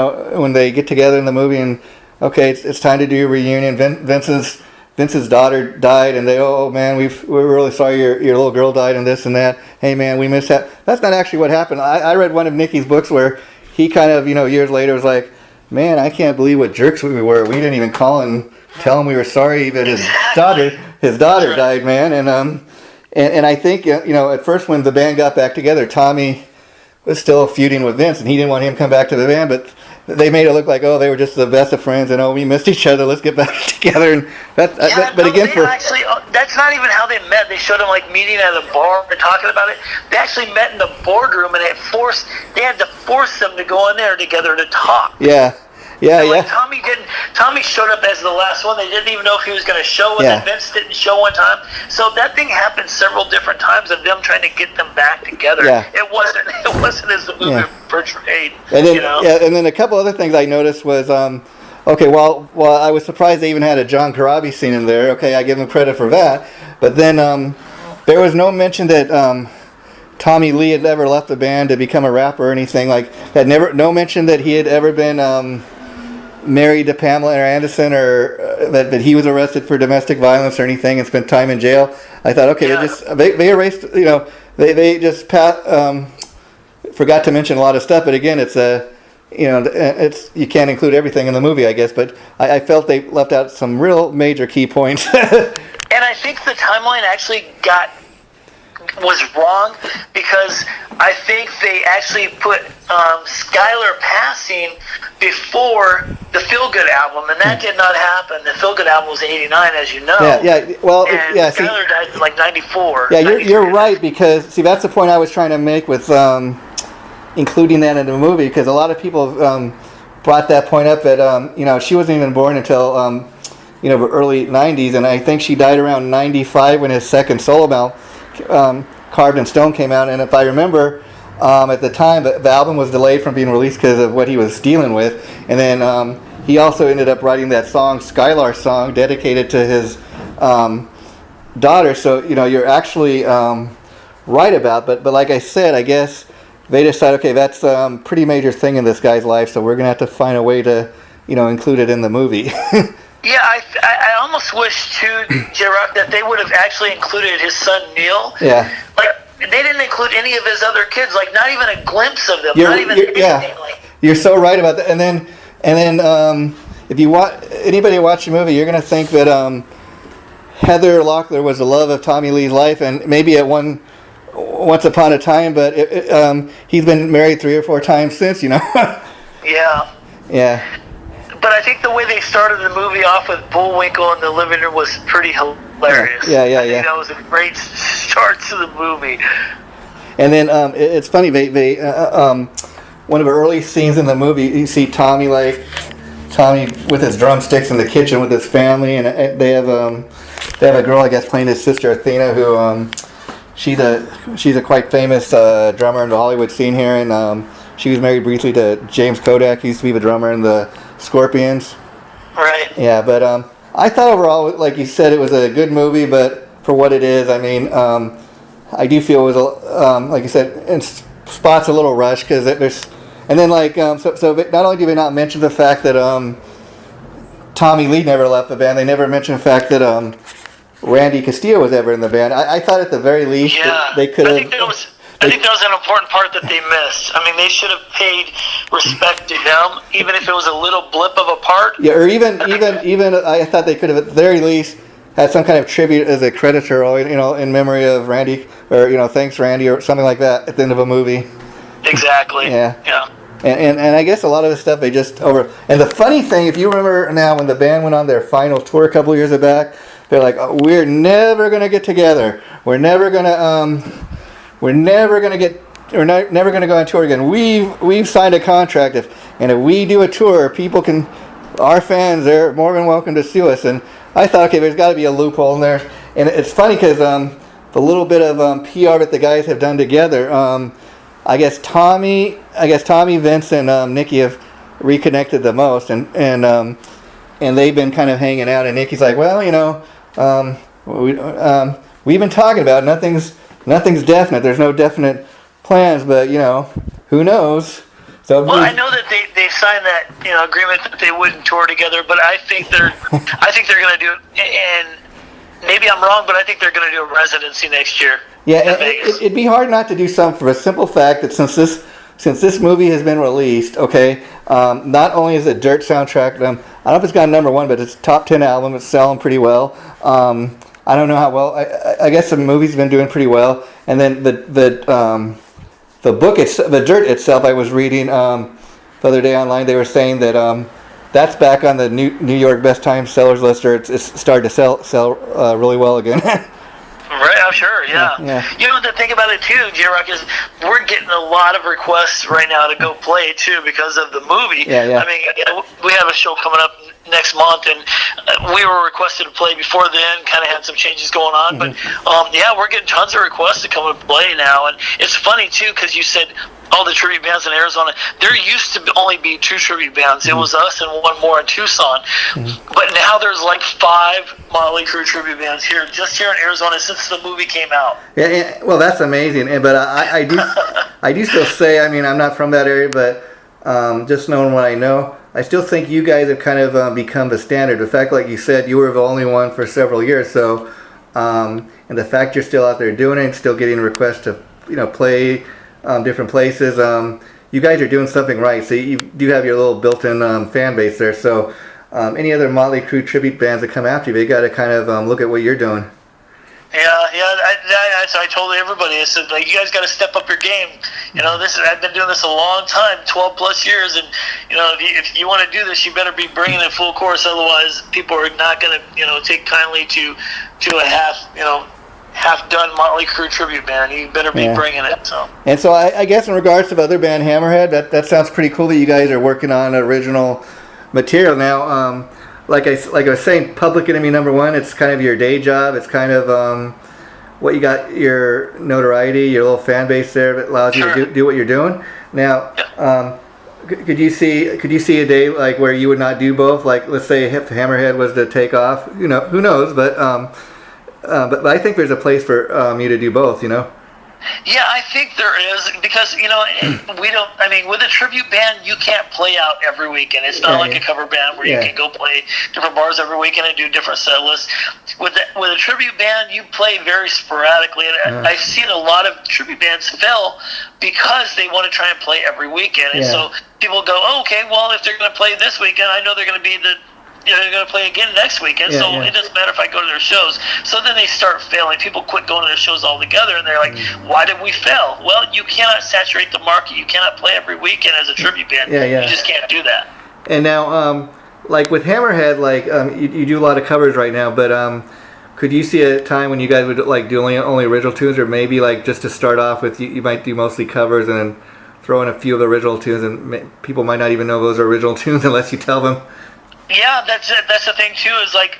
when they get together in the movie, and okay, it's time to do a reunion. Vince's Vince's daughter died, and they, oh man, we're really sorry your little girl died, and this and that. Hey man, we miss that. That's not actually what happened. I read one of Nicky's books where he kind of, years later was like, man, I can't believe what jerks we were. We didn't even call and tell him we were sorry that his daughter died, man. And I think, at first when the band got back together, Tommy was still feuding with Vince, and he didn't want him to come back to the band, but they made it look like, oh, they were just the best of friends, and oh, we missed each other. Let's get back together. And that's not even how they met. They showed them like meeting at a bar and talking about it. They actually met in the boardroom, and they had to force them to go in there together to talk. Yeah. Tommy showed up as the last one. They didn't even know if he was going to show, and then Vince didn't show one time. So that thing happened several different times of them trying to get them back together. Yeah. It wasn't as the movie portrayed. And then, and then a couple other things I noticed was, while I was surprised they even had a John Corabi scene in there. Okay, I give them credit for that. But then there was no mention that Tommy Lee had ever left the band to become a rapper or anything like that. No mention that he had ever been married to Pamela Anderson, or that he was arrested for domestic violence or anything and spent time in jail. I thought, okay, they erased, they just forgot to mention a lot of stuff. But again, it's you can't include everything in the movie, I guess. But I felt they left out some real major key points. And I think the timeline actually was wrong, because I think they actually put Skylar passing before the Feel Good album, and that did not happen. The Feel Good album was in '89, as you know. Yeah. Well, and Skylar died in like '94. Yeah, you're right, because that's the point I was trying to make with including that in the movie, because a lot of people brought that point up that she wasn't even born until early '90s, and I think she died around '95 when his second solo album, Carved in Stone, came out. And if I remember, at the time, the album was delayed from being released because of what he was dealing with. And then he also ended up writing that song, Skylar song, dedicated to his daughter. So you're actually right about. But like I said, I guess they decided, okay, that's a pretty major thing in this guy's life, so we're gonna have to find a way to include it in the movie. Yeah, I almost wish too, J-Rock, that they would have actually included his son Neil. Yeah. Like, they didn't include any of his other kids. Like, not even a glimpse of them. Anything. Yeah. You're so right about that. And then if you anybody watch the movie, you're gonna think that Heather Locklear was the love of Tommy Lee's life, and maybe at once upon a time, but he's been married 3 or 4 times since. Yeah. Yeah. But I think the way they started the movie off with Bullwinkle in the living room was pretty hilarious. Yeah. I think that was a great start to the movie. And then it's funny, they one of the early scenes in the movie, you see Tommy with his drumsticks in the kitchen with his family, and they have a girl, I guess, playing his sister Athena, who she's a quite famous drummer in the Hollywood scene here, and she was married briefly to James Kodak. He used to be the drummer in the Scorpions. Right. Yeah, but I thought overall, like you said, it was a good movie, but for what it is, I mean, I do feel it was, like you said, in spots a little rushed, because there's, and then so not only do they not mention the fact that Tommy Lee never left the band, they never mention the fact that Randy Castillo was ever in the band. I thought at the very least they could have. I think that was an important part that they missed. I mean, they should have paid respect to him, even if it was a little blip of a part. Yeah, or even I thought they could have at the very least had some kind of tribute as a creditor, or in memory of Randy, or thanks Randy, or something like that at the end of a movie. Exactly. Yeah. Yeah. And I guess a lot of the stuff they just over. And the funny thing, if you remember now, when the band went on their final tour a couple of years back, they're like, oh, we're never gonna get together. We're never gonna go on tour again. We've signed a contract, and if we do a tour, our fans, they're more than welcome to sue us. And I thought, okay, there's got to be a loophole in there. And it's funny because the little bit of PR that the guys have done together, I guess Tommy, Vince, and Nicky have reconnected the most, and they've been kind of hanging out. And Nicky's like, well, we've been talking about it. Nothing's definite. There's no definite plans, but who knows? So well, I know that they signed that agreement that they wouldn't tour together, but I think they're going to do it. And maybe I'm wrong, but I think they're going to do a residency next year. Yeah, it'd be hard not to do something for a simple fact that since this movie has been released, okay, not only is it Dirt soundtrack, I don't know if it's got #1, but it's top 10 album. It's selling pretty well. I don't know how well. I guess the movie's been doing pretty well. And then the book, the Dirt itself, I was reading the other day online. They were saying that that's back on the New York Best Time Sellers list, or it's started to sell really well again. Right, I'm sure, yeah. You know, the thing about it too, J-Rock, is we're getting a lot of requests right now to go play too because of the movie. Yeah. I mean, we have a show coming up next month, and we were requested to play before then, kind of had some changes going on. But we're getting tons of requests to come and play now. And it's funny too, because you said all the tribute bands in Arizona, there used to only be 2 tribute bands. It was us and one more in Tucson. But now there's like 5 Motley Crue tribute bands here in Arizona since the movie came out. Yeah, well, that's amazing. But I do still say, I mean, I'm not from that area, but just knowing what I know, I still think you guys have kind of become the standard. The fact, like you said, you were the only one for several years. So, and the fact you're still out there doing it, still getting requests to play different places. You guys are doing something right. So you do have your little built-in fan base there. So any other Motley Crue tribute bands that come after you, they got to kind of look at what you're doing. Yeah. I told everybody, I said, like, you guys got to step up your game. I've been doing this a long time, 12 plus years, and if you want to do this, you better be bringing it full course. Otherwise, people are not going to take kindly to a half-done Motley Crue tribute band. You better be bringing it. So. And so I guess in regards to the other band, Hammerhead, that sounds pretty cool that you guys are working on original material now. Like I was saying, Public Enemy #1, it's kind of your day job. It's kind of what you got, your notoriety, your little fan base there that allows you to do what you're doing. Now, could you see a day like where you would not do both? Like, let's say if Hammerhead was to take off, who knows? But I think there's a place for you to do both. Yeah, I think there is, because we don't. I mean, with a tribute band, you can't play out every weekend. It's not like a cover band where you can go play different bars every weekend and do different set lists. With a tribute band, you play very sporadically, and I've seen a lot of tribute bands fail because they want to try and play every weekend, and so people go, "Oh, okay, well, if they're going to play this weekend, I know they're going to be they're going to play again next weekend, so it doesn't matter if I go to their shows." So then they start failing. People quit going to their shows altogether, and they're like, why did we fail? Well, you cannot saturate the market. You cannot play every weekend as a tribute band. You just can't do that. And now, like with Hammerhead, like you do a lot of covers right now, but could you see a time when you guys would like do only original tunes, or maybe like just to start off with, you might do mostly covers and then throw in a few of the original tunes, and people might not even know those are original tunes unless you tell them? Yeah, that's it. That's the thing too. Is like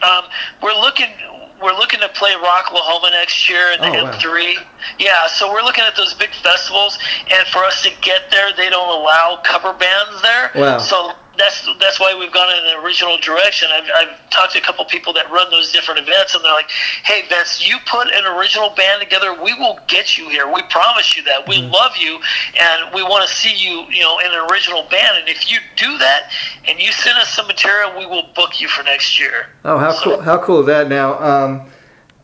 we're looking to play Rocklahoma next year in the M3. Yeah, so we're looking at those big festivals, and for us to get there, they don't allow cover bands there. Wow. So that's why we've gone in an original direction. I've talked to a couple people that run those different events, and they're like, "Hey, Vince, you put an original band together, we will get you here. We promise you that. We love you, and we want to see you, in an original band. And if you do that, and you send us some material, we will book you for next year." Oh, cool! How cool is that? Now,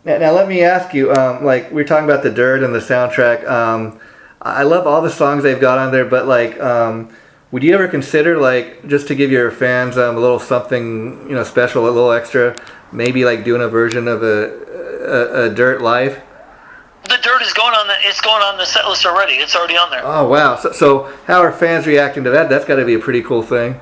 now let me ask you. Like we were talking about the Dirt and the soundtrack. I love all the songs they've got on there, but like. Would you ever consider, like, just to give your fans a little something, special, a little extra, maybe like doing a version of a Dirt live? The Dirt is going on it's going on the set list already. It's already on there. Oh wow! So how are fans reacting to that? That's got to be a pretty cool thing.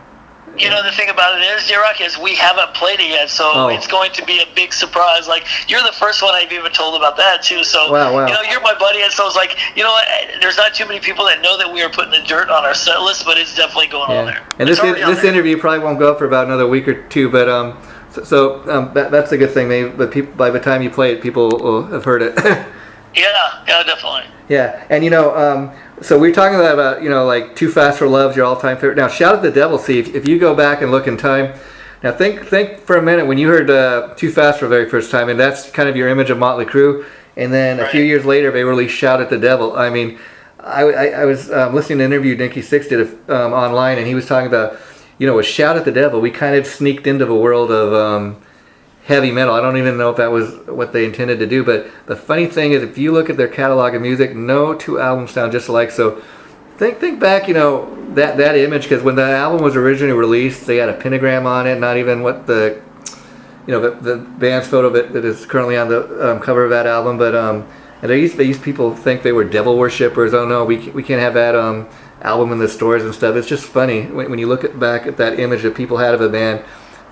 The thing about it is, J-Rock, is we haven't played it yet, so it's going to be a big surprise. Like, you're the first one I've even told about that, too. So, wow. You're my buddy, and so it's like, what, there's not too many people that know that we are putting the Dirt on our set list, but it's definitely going on there. And this interview probably won't go up for about another week or two, but that's a good thing. Maybe, but by the time you play it, people will have heard it. Yeah, definitely. Yeah, and so we were talking about like Too Fast for Love's your all-time favorite. Now, Shout at the Devil. See, if you go back and look in time, now think for a minute when you heard Too Fast for the very first time, and that's kind of your image of Motley Crue. And then a few years later, they released Shout at the Devil. I mean, I was listening to an interview Nikki Sixx did online, and he was talking about, with Shout at the Devil, we kind of sneaked into the world of heavy metal. I don't even know if that was what they intended to do, but the funny thing is, if you look at their catalog of music, no two albums sound just alike. So think back, that image, because when the album was originally released, they had a pentagram on it, not even what the band's photo that is currently on the cover of that album, but and these people think they were devil worshippers. Oh no, we can't have that album in the stores and stuff. It's just funny when you look back at that image that people had of a band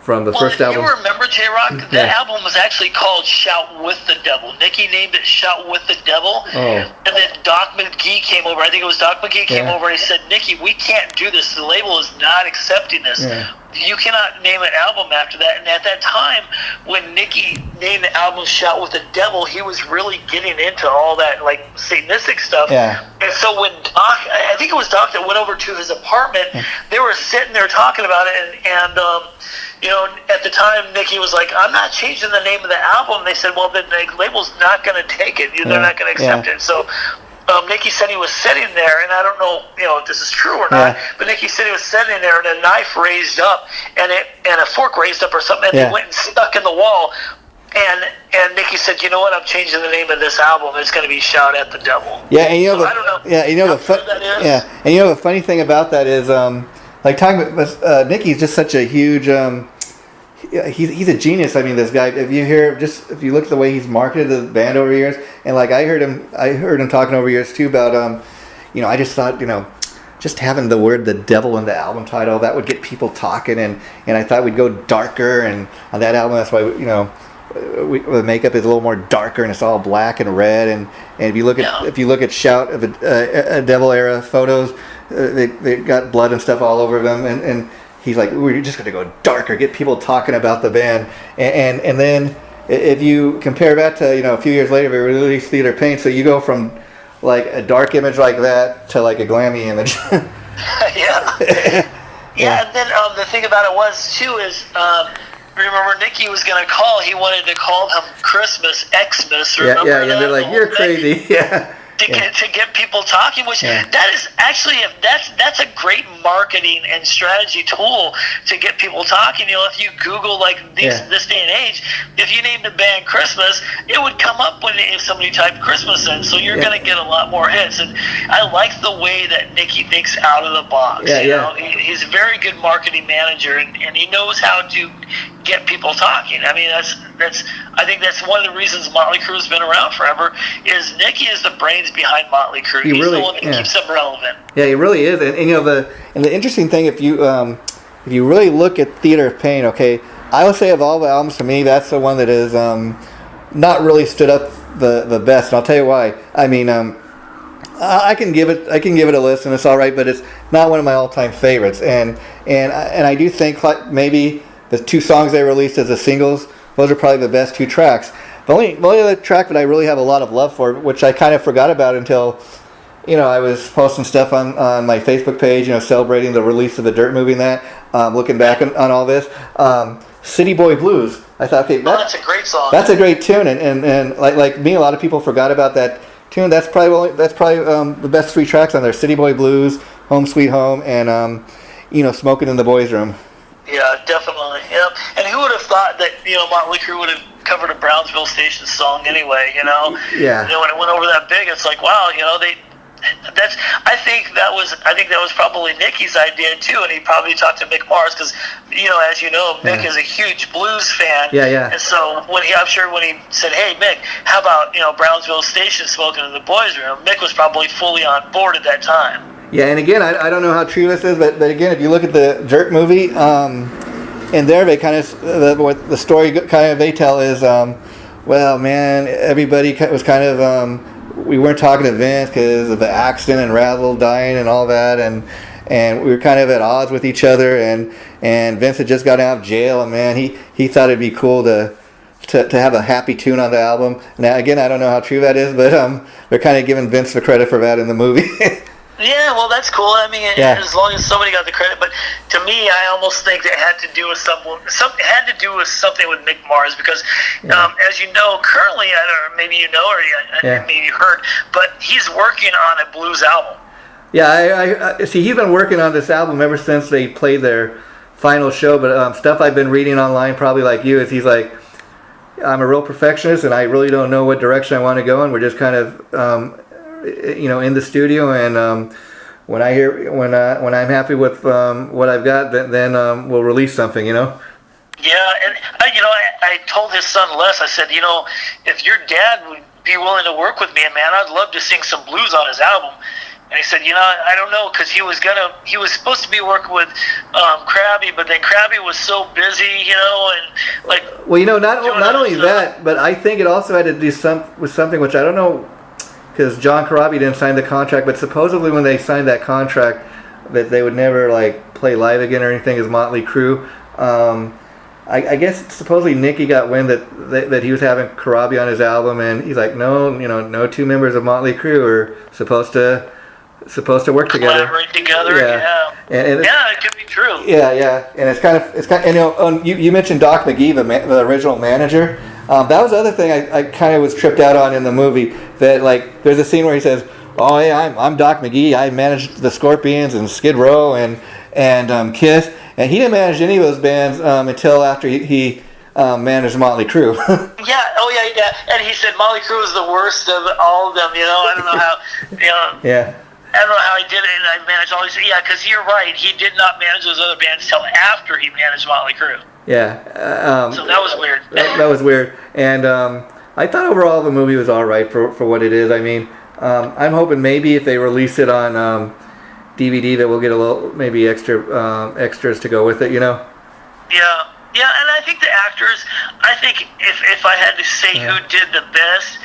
from the first album. Well, you remember, J-Rock, that album was actually called Shout with the Devil. Nicky named it Shout with the Devil. Oh. And then Doc McGee came over. I think it was Doc McGee came over and he said, Nicky, we can't do this. The label is not accepting this. Yeah. You cannot name an album after that. And at that time, when Nicky named the album Shout with the Devil, he was really getting into all that, like, Satanistic stuff. Yeah. And so when Doc, I think it was Doc that went over to his apartment, they were sitting there talking about it, and at the time, Nicky was like, I'm not changing the name of the album. They said, well, the label's not going to take it. They're not going to accept it. So Nicky said he was sitting there, and I don't know, if this is true or not, but Nicky said he was sitting there, and a knife raised up, and a fork raised up or something, and it went and stuck in the wall. And Nicky said, you know what? I'm changing the name of this album. It's going to be Shout at the Devil. Yeah, and I don't know. Yeah, and the funny thing about that is, like talking about Nicky's just such a huge. He's a genius. I mean, this guy. If you look at the way he's marketed the band over years, and like I heard him talking over years too about, I just thought, just having the word "the devil" in the album title, that would get people talking, and I thought we'd go darker, and on that album, that's why the makeup is a little more darker, and it's all black and red, and if you look at Shout of a Devil era photos, they got blood and stuff all over them, and he's like, we're just going to go darker, get people talking about the band, and then if you compare that to a few years later, we released Theater Pain, so you go from like a dark image like that to like a glammy image. Yeah, and then the thing about it was too is. Remember, Nicky was going to call. He wanted to call them Christmas, Xmas. Remember that? Yeah. They're like, you're crazy. To get people talking, which that is actually that's a great marketing and strategy tool to get people talking. If you Google this day and age, if you named a band Christmas, it would come up if somebody typed Christmas in. So you're going to get a lot more hits. And I like the way that Nicky thinks out of the box. He's a very good marketing manager, and he knows how to get people talking. I mean, I think that's one of the reasons Motley Crue's been around forever. Is Nicky is the brains behind Motley Crue. He's the one that keeps them relevant. Yeah, he really is. And the interesting thing, if you really look at Theater of Pain, okay, I would say of all the albums to me, that's the one that is not really stood up the best. And I'll tell you why. I mean, I can give it a list, and it's all right, but it's not one of my all-time favorites. And I do think maybe the two songs they released as the singles, those are probably the best two tracks. The only other track that I really have a lot of love for, which I kind of forgot about until, I was posting stuff on my Facebook page, celebrating the release of the Dirt movie and that, looking back on all this, City Boy Blues. I thought, okay, that's a great song. That's a great tune, and like me, a lot of people forgot about that tune. That's probably the best three tracks on there: City Boy Blues, Home Sweet Home, and Smoking in the Boys' Room. Yeah, definitely. Yep. And who would have thought that Motley Crue would have covered a Brownsville Station song anyway? Yeah. When it went over that big, it's like, wow. I think that was probably Nicky's idea too, and he probably talked to Mick Mars because as you know, Mick is a huge blues fan. Yeah. And so I'm sure when he said, "Hey Mick, how about Brownsville Station, Smoking in the Boys' Room?" Mick was probably fully on board at that time. Yeah, and again, I don't know how true this is, but again, if you look at the Dirt movie, in there they kind of what the story kind of they tell is, well, man, everybody was kind of we weren't talking to Vince because of the accident and Razzle dying and all that, and we were kind of at odds with each other, and Vince had just gotten out of jail, and man, he thought it'd be cool to have a happy tune on the album. Now, again, I don't know how true that is, but they're kind of giving Vince the credit for that in the movie. Yeah, well, that's cool. I mean, as long as somebody got the credit. But to me, I almost think that had to do with something with Mick Mars because, as you know, currently, I don't know, maybe you know or maybe you heard, but he's working on a blues album. Yeah, I see. He's been working on this album ever since they played their final show. But stuff I've been reading online, probably like you, is he's like, I'm a real perfectionist, and I really don't know what direction I want to go in. We're just kind of in the studio, and when I'm happy with what I've got, then we'll release something, Yeah, and I told his son Les, I said, if your dad would be willing to work with me, man, I'd love to sing some blues on his album. And he said, I don't know, because he was supposed to be working with Krabby, but then Krabby was so busy, and like. Well, not only that, but I think it also had to do with something which I don't know. Because John Corabi didn't sign the contract, but supposedly when they signed that contract, that they would never play live again or anything as Motley Crue. I guess supposedly Nicky got wind that he was having Corabi on his album, and he's like, no two members of Motley Crue are supposed to work together. Collaborate together, yeah. And it could be true. Yeah, and it's kind of you mentioned Doc McGee, the original manager. That was the other thing I kind of was tripped out on in the movie. That there's a scene where he says, "Oh, hey, I'm Doc McGee. I managed the Scorpions and Skid Row and Kiss." And he didn't manage any of those bands until after he managed Motley Crue. Yeah. And he said Motley Crue was the worst of all of them. I don't know how. Yeah. I don't know how he did it, and I managed all these. Yeah, because you're right. He did not manage those other bands till after he managed Motley Crue. Yeah. So that was weird. That was weird. And I thought overall the movie was all right for what it is. I mean, I'm hoping maybe if they release it on DVD that we'll get a little maybe extras to go with it. Yeah, and I think the actors. I think if I had to say who did the best,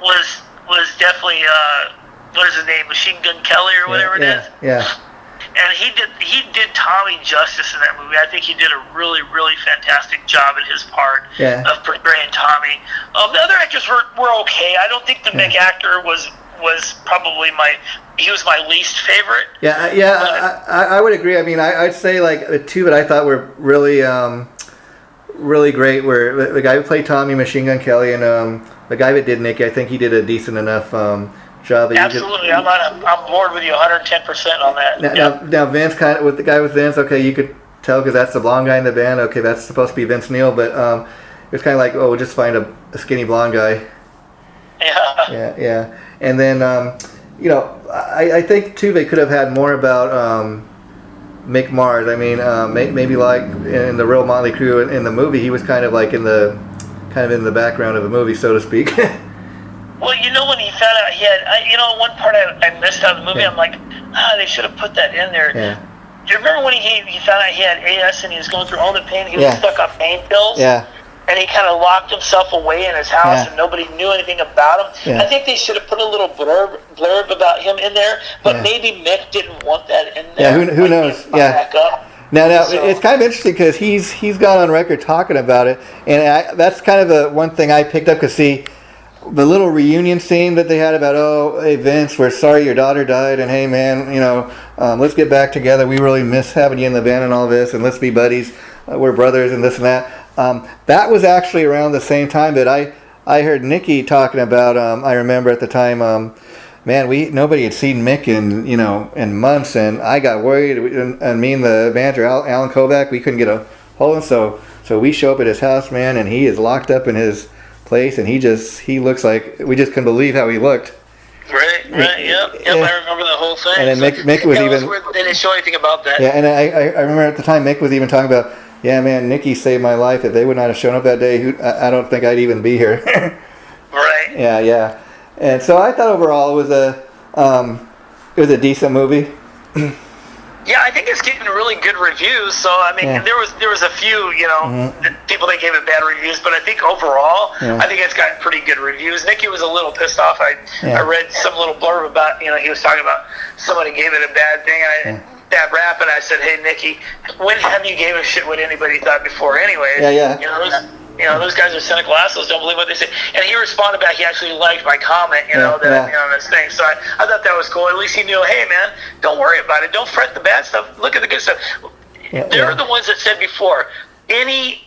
was definitely what is his name, Machine Gun Kelly or whatever it is. Yeah. And he did Tommy justice in that movie. I think he did a really, really fantastic job in his part of portraying Tommy. The other actors were okay. I don't think the Mick actor was probably my least favorite. I would agree. I mean, I'd say two that I thought were really really great were the guy who played Tommy, Machine Gun Kelly, and the guy that did Nicky. I think he did a decent enough job. Absolutely, I'm bored with you 110% on that. Now Vince, kind of with the guy with Vince. Okay, you could tell because that's the blonde guy in the band. Okay, that's supposed to be Vince Neil, but it was kind of like, we'll just find a skinny blonde guy. Yeah. And then I think too they could have had more about Mick Mars. I mean, maybe like in the real Motley Crue in the movie, he was kind of in the background of the movie, so to speak. Well, when he found out he had, one part I missed out of the movie, I'm like, they should have put that in there. Yeah. Do you remember when he found out he had AS and he was going through all the pain? He was stuck on pain pills. Yeah. And he kind of locked himself away in his house, and nobody knew anything about him. I think they should have put a little blurb about him in there, but maybe Mick didn't want that in there. Yeah, who knows? Yeah. Now, it's kind of interesting because he's gone on record talking about it, and that's kind of the one thing I picked up. Because see, the little reunion scene that they had about, hey Vince, we're sorry your daughter died, and hey man, let's get back together. We really miss having you in the band and all this, and let's be buddies. We're brothers and this and that. That was actually around the same time that I heard Nicky talking about. I remember at the time, nobody had seen Mick in months, and I got worried. And me and the manager Alan Kovac, we couldn't get a hold of him. So we show up at his house, man, and he is locked up in his place, and he looks like we just couldn't believe how he looked. Right, yep. I remember the whole thing. And then Mick was even. They didn't show anything about that. Yeah, and I remember at the time Mick was even talking about. Yeah, man, Nicky saved my life. If they would not have shown up that day, I don't think I'd even be here. Right. Yeah. And so I thought overall it was a decent movie. Yeah, I think it's getting really good reviews. So I mean, there was a few people that gave it bad reviews, but I think overall, I think it's got pretty good reviews. Nicky was a little pissed off. I read some little blurb about he was talking about somebody gave it a bad thing. Bad rap, and I said, hey Nicky, when have you gave a shit what anybody thought before anyways? Yeah. those guys are cynical assholes, don't believe what they say. And he responded back, he actually liked my comment, this thing. So I thought that was cool. At least he knew, hey, man, don't worry about it. Don't fret the bad stuff. Look at the good stuff. They're the ones that said before, any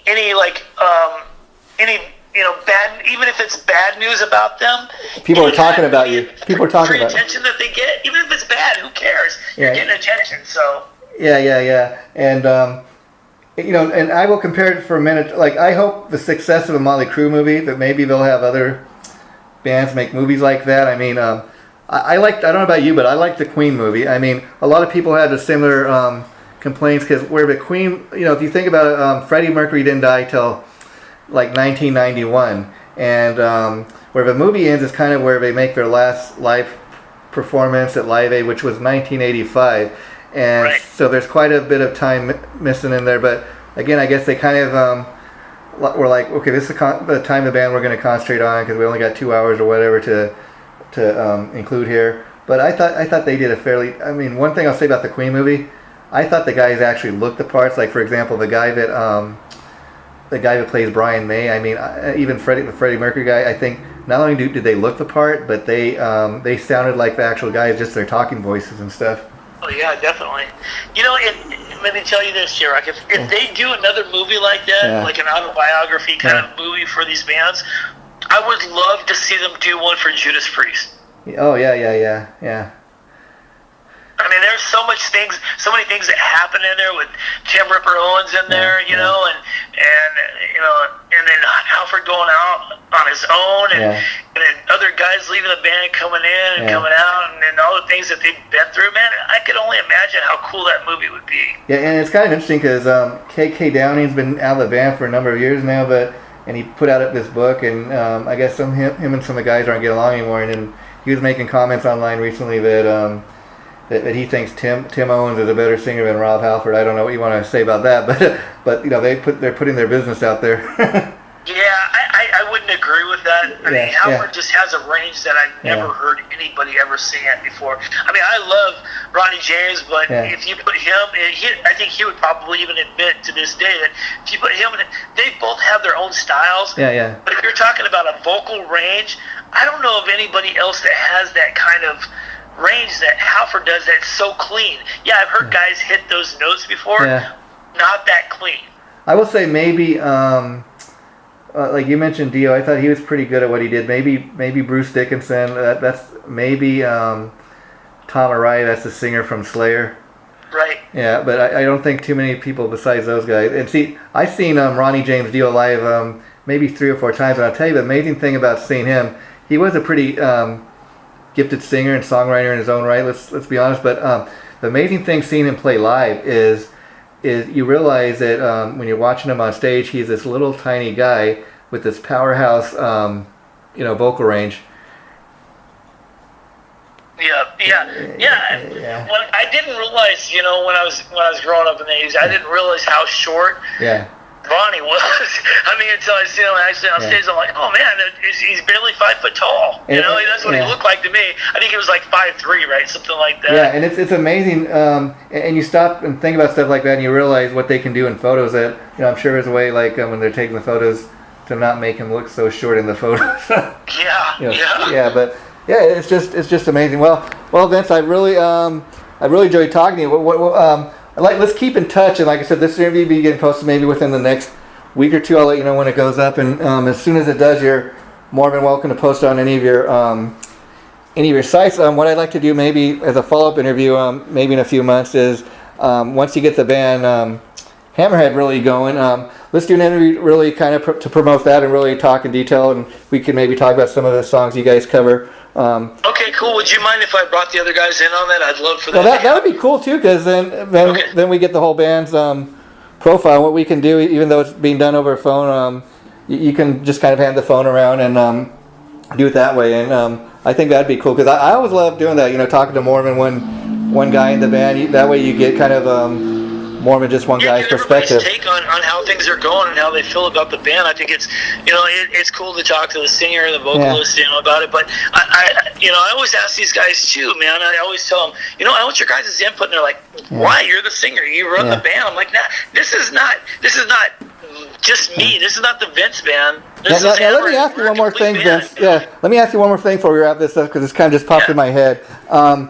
bad, even if it's bad news about them. People are talking about you. People are talking about attention that they get, even if it's bad, who cares? You're getting attention, so. Yeah. And, and I will compare it for a minute. Like, I hope the success of a Motley Crue movie, that maybe they'll have other bands make movies like that. I mean, I don't know about you, but I like the Queen movie. I mean, a lot of people had a similar complaints because where the Queen, if you think about it, Freddie Mercury didn't die till like 1991, and where the movie ends is kind of where they make their last live performance at Live Aid, which was 1985, and so there's quite a bit of time missing in there. But again, I guess they kind of were like, okay, this is the time the band we're going to concentrate on because we only got 2 hours or whatever to include here. But I thought they did a fairly. I mean, one thing I'll say about the Queen movie, I thought the guys actually looked the parts. Like, for example, the guy that plays Brian May. I mean, even the Freddie Mercury guy. I think not only did they look the part, but they sounded like the actual guys, just their talking voices and stuff. Oh yeah, definitely. Let me tell you this, Sherrock. If they do another movie like that, like an autobiography kind of movie for these bands, I would love to see them do one for Judas Priest. Oh yeah. I mean, there's so many things that happen in there with Tim Ripper Owens in there, and then Halford going out on his own, and then other guys leaving the band, coming in and coming out, and then all the things that they've been through. Man, I could only imagine how cool that movie would be. Yeah, and it's kind of interesting because K.K. Downing's been out of the band for a number of years now, and he put out this book, and I guess him and some of the guys aren't getting along anymore, and then he was making comments online recently that he thinks Tim Owens is a better singer than Rob Halford. I don't know what you want to say about that, but they're putting their business out there. I wouldn't agree with that. I mean, Halford just has a range that I've never heard anybody ever sing at before. I mean, I love Ronnie James, but if you put him, I think he would probably even admit to this day that if you put him in, they both have their own styles. Yeah. But if you're talking about a vocal range, I don't know of anybody else that has that kind of range that Halford does that's so clean. Yeah, I've heard guys hit those notes before. Not that clean. I will say maybe, like you mentioned Dio, I thought he was pretty good at what he did. Maybe Bruce Dickinson. That's maybe Tom Araya. That's the singer from Slayer. Right. Yeah, but I don't think too many people besides those guys. And see, I've seen Ronnie James Dio live maybe 3 or 4 times, and I'll tell you the amazing thing about seeing him. He was a pretty gifted singer and songwriter in his own right. Let's be honest. But the amazing thing seeing him play live is you realize that when you're watching him on stage, he's this little tiny guy with this powerhouse, vocal range. Yeah. Well, I didn't realize, when I was growing up in the 80s, I didn't realize how short. Ronnie was. I mean, until I see him actually on stage, I'm like, oh man, he's barely 5 foot tall. That's what he looked like to me. I think he was like 5'3", right, something like that. Yeah, and it's amazing. And you stop and think about stuff like that, and you realize what they can do in photos. That I'm sure there's a way, like when they're taking the photos, to not make him look so short in the photos. Yeah, but it's just amazing. Well, Vince, I really enjoyed talking to you. Let's keep in touch, and like I said, this interview will be getting posted maybe within the next week or two. I'll let you know when it goes up, and as soon as it does, you're more than welcome to post on any of your sites. What I'd like to do maybe as a follow-up interview, maybe in a few months, is once you get the band Hammerhead really going, let's do an interview really kind of to promote that and really talk in detail, and we can maybe talk about some of the songs you guys cover. Okay, cool. Would you mind if I brought the other guys in on that? I'd love for that. Well, that would be cool too, because then we get the whole band's profile. What we can do, even though it's being done over a phone, you can just kind of hand the phone around and do it that way. And I think that'd be cool, because I always love doing that. Talking to more than one guy in the band. That way you get kind of more than just one guy's perspective. Take on how things are going and how they feel about the band. I think it's it's cool to talk to the singer and the vocalist about it. But I always ask these guys too, man. I always tell them, I want your guys' input, and they're like, why? You're the singer. You run the band. I'm like, nah, this is not just me. This is not the Vince band. Now, let me ask you one more thing, Vince. Yeah, let me ask you one more thing before we wrap this up, because it's kind of just popped in my head.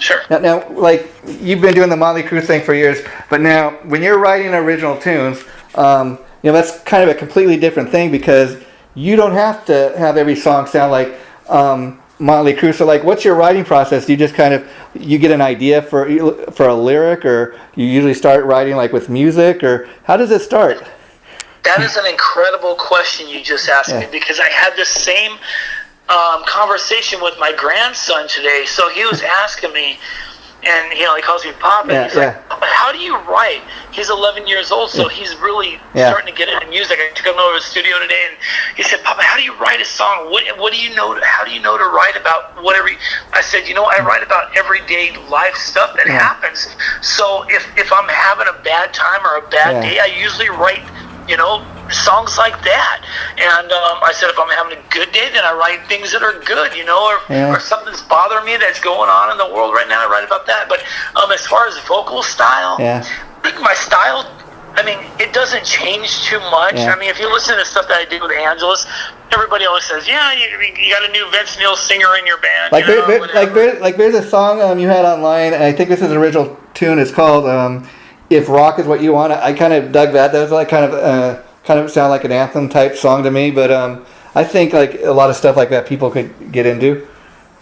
Sure. Now, like, you've been doing the Motley Crue thing for years, but now when you're writing original tunes, that's kind of a completely different thing, because you don't have to have every song sound like Motley Crue. So, like, what's your writing process? Do you just you get an idea for a lyric, or you usually start writing like with music, or how does it start? That is an incredible question you just asked me, because I had the same conversation with my grandson today. So he was asking me, and he calls me Papa. And he's like, "How do you write?" He's 11 years old, so he's really starting to get into music. I took him over to the studio today, and he said, "Papa, how do you write a song? What do you know? How do you know to write about whatever?" I said, I write about everyday life stuff that happens. So if I'm having a bad time or a bad day, I usually write songs like that. And I said, if I'm having a good day, then I write things that are good, or something's bothering me that's going on in the world right now, I write about that. But as far as vocal style, I think my style, it doesn't change too much. If you listen to the stuff that I did with Angelus, everybody always says, you got a new Vince Neil singer in your band. There's a song you had online, and I think this is an original tune. It's called "If Rock Is What You Want." I kind of dug that. That was like kind of sound like an anthem type song to me. But I think like a lot of stuff like that people could get into.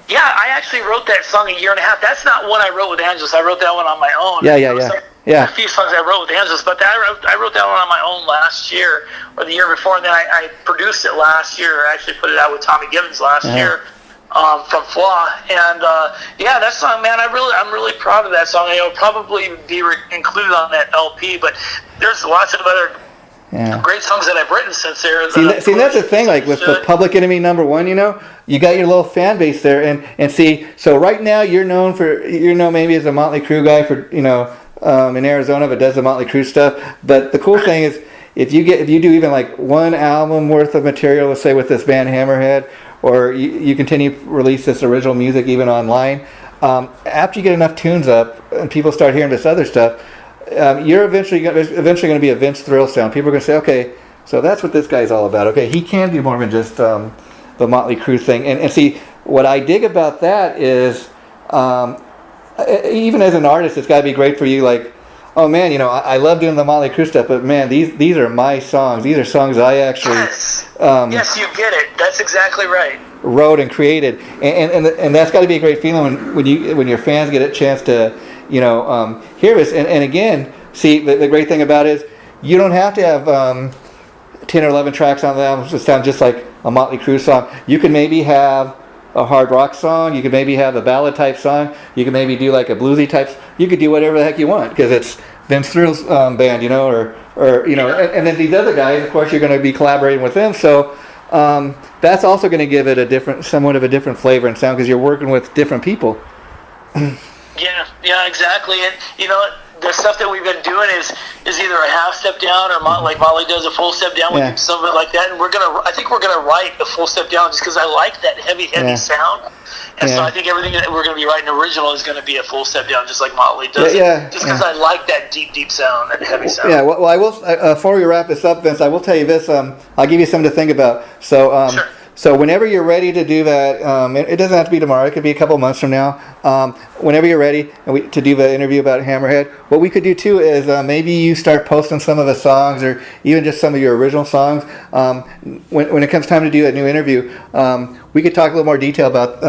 Yeah, I actually wrote that song 1.5 years. That's not one I wrote with Angelus. I wrote that one on my own. A few songs I wrote with Angelus, but I wrote that one on my own last year or the year before, and then I produced it last year. I actually put it out with Tommy Gibbons last year from Flaw, and that song, man, I'm really proud of that song. It'll probably be included on that LP, but there's lots of other great songs that I've written since there. See, that's the thing. Like with the Public Enemy #1, you got your little fan base there, and see. So right now, you're known maybe as a Motley Crue guy for in Arizona, but does the Motley Crue stuff. But the cool thing is, if you do even like one album worth of material, let's say with this band Hammerhead, or you continue to release this original music even online, after you get enough tunes up and people start hearing this other stuff. You're eventually going to be a Vince Thrill sound. People are going to say, okay, so that's what this guy's all about. Okay, he can do more than just the Motley Crue thing. And see, what I dig about that is, even as an artist, it's got to be great for you. Like, oh man, I love doing the Motley Crue stuff, but man, these are my songs. These are songs I actually yes, you get it. That's exactly right. Wrote and created, and that's got to be a great feeling when your fans get a chance to hear this. And again, see, the great thing about it is you don't have to have 10 or 11 tracks on the album to sound just like a Motley Crue song. You can maybe have a hard rock song. You could maybe have a ballad type song. You could maybe do like a bluesy type. You could do whatever the heck you want, because it's Vince Thrill's band, or and then these other guys, of course, you're going to be collaborating with them. So that's also going to give it somewhat of a different flavor and sound, because you're working with different people. Yeah, exactly. And the stuff that we've been doing is either a half step down, or like Motley does a full step down. We do some of it like that, and I think we're gonna write a full step down, just because I like that heavy sound. And so I think everything that we're going to be writing original is going to be a full step down, just like Motley does. Just because I like that deep sound, that heavy sound. Yeah, well, I will. Before we wrap this up, Vince, I will tell you this. I'll give you something to think about. So, sure. So whenever you're ready to do that, it doesn't have to be tomorrow. It could be a couple months from now. Whenever you're ready to do the interview about Hammerhead, what we could do too is maybe you start posting some of the songs, or even just some of your original songs. When it comes time to do a new interview, we could talk a little more detail about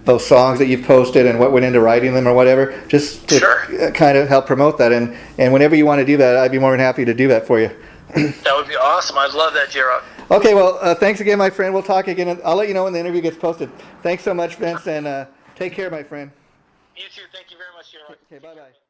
those songs that you've posted and what went into writing them or whatever, just to kind of help promote that. And whenever you want to do that, I'd be more than happy to do that for you. That would be awesome. I'd love that, J-Rock. Okay, well, thanks again, my friend. We'll talk again. I'll let you know when the interview gets posted. Thanks so much, Vince, and take care, my friend. You too. Thank you very much, J-Rock. Okay, bye-bye.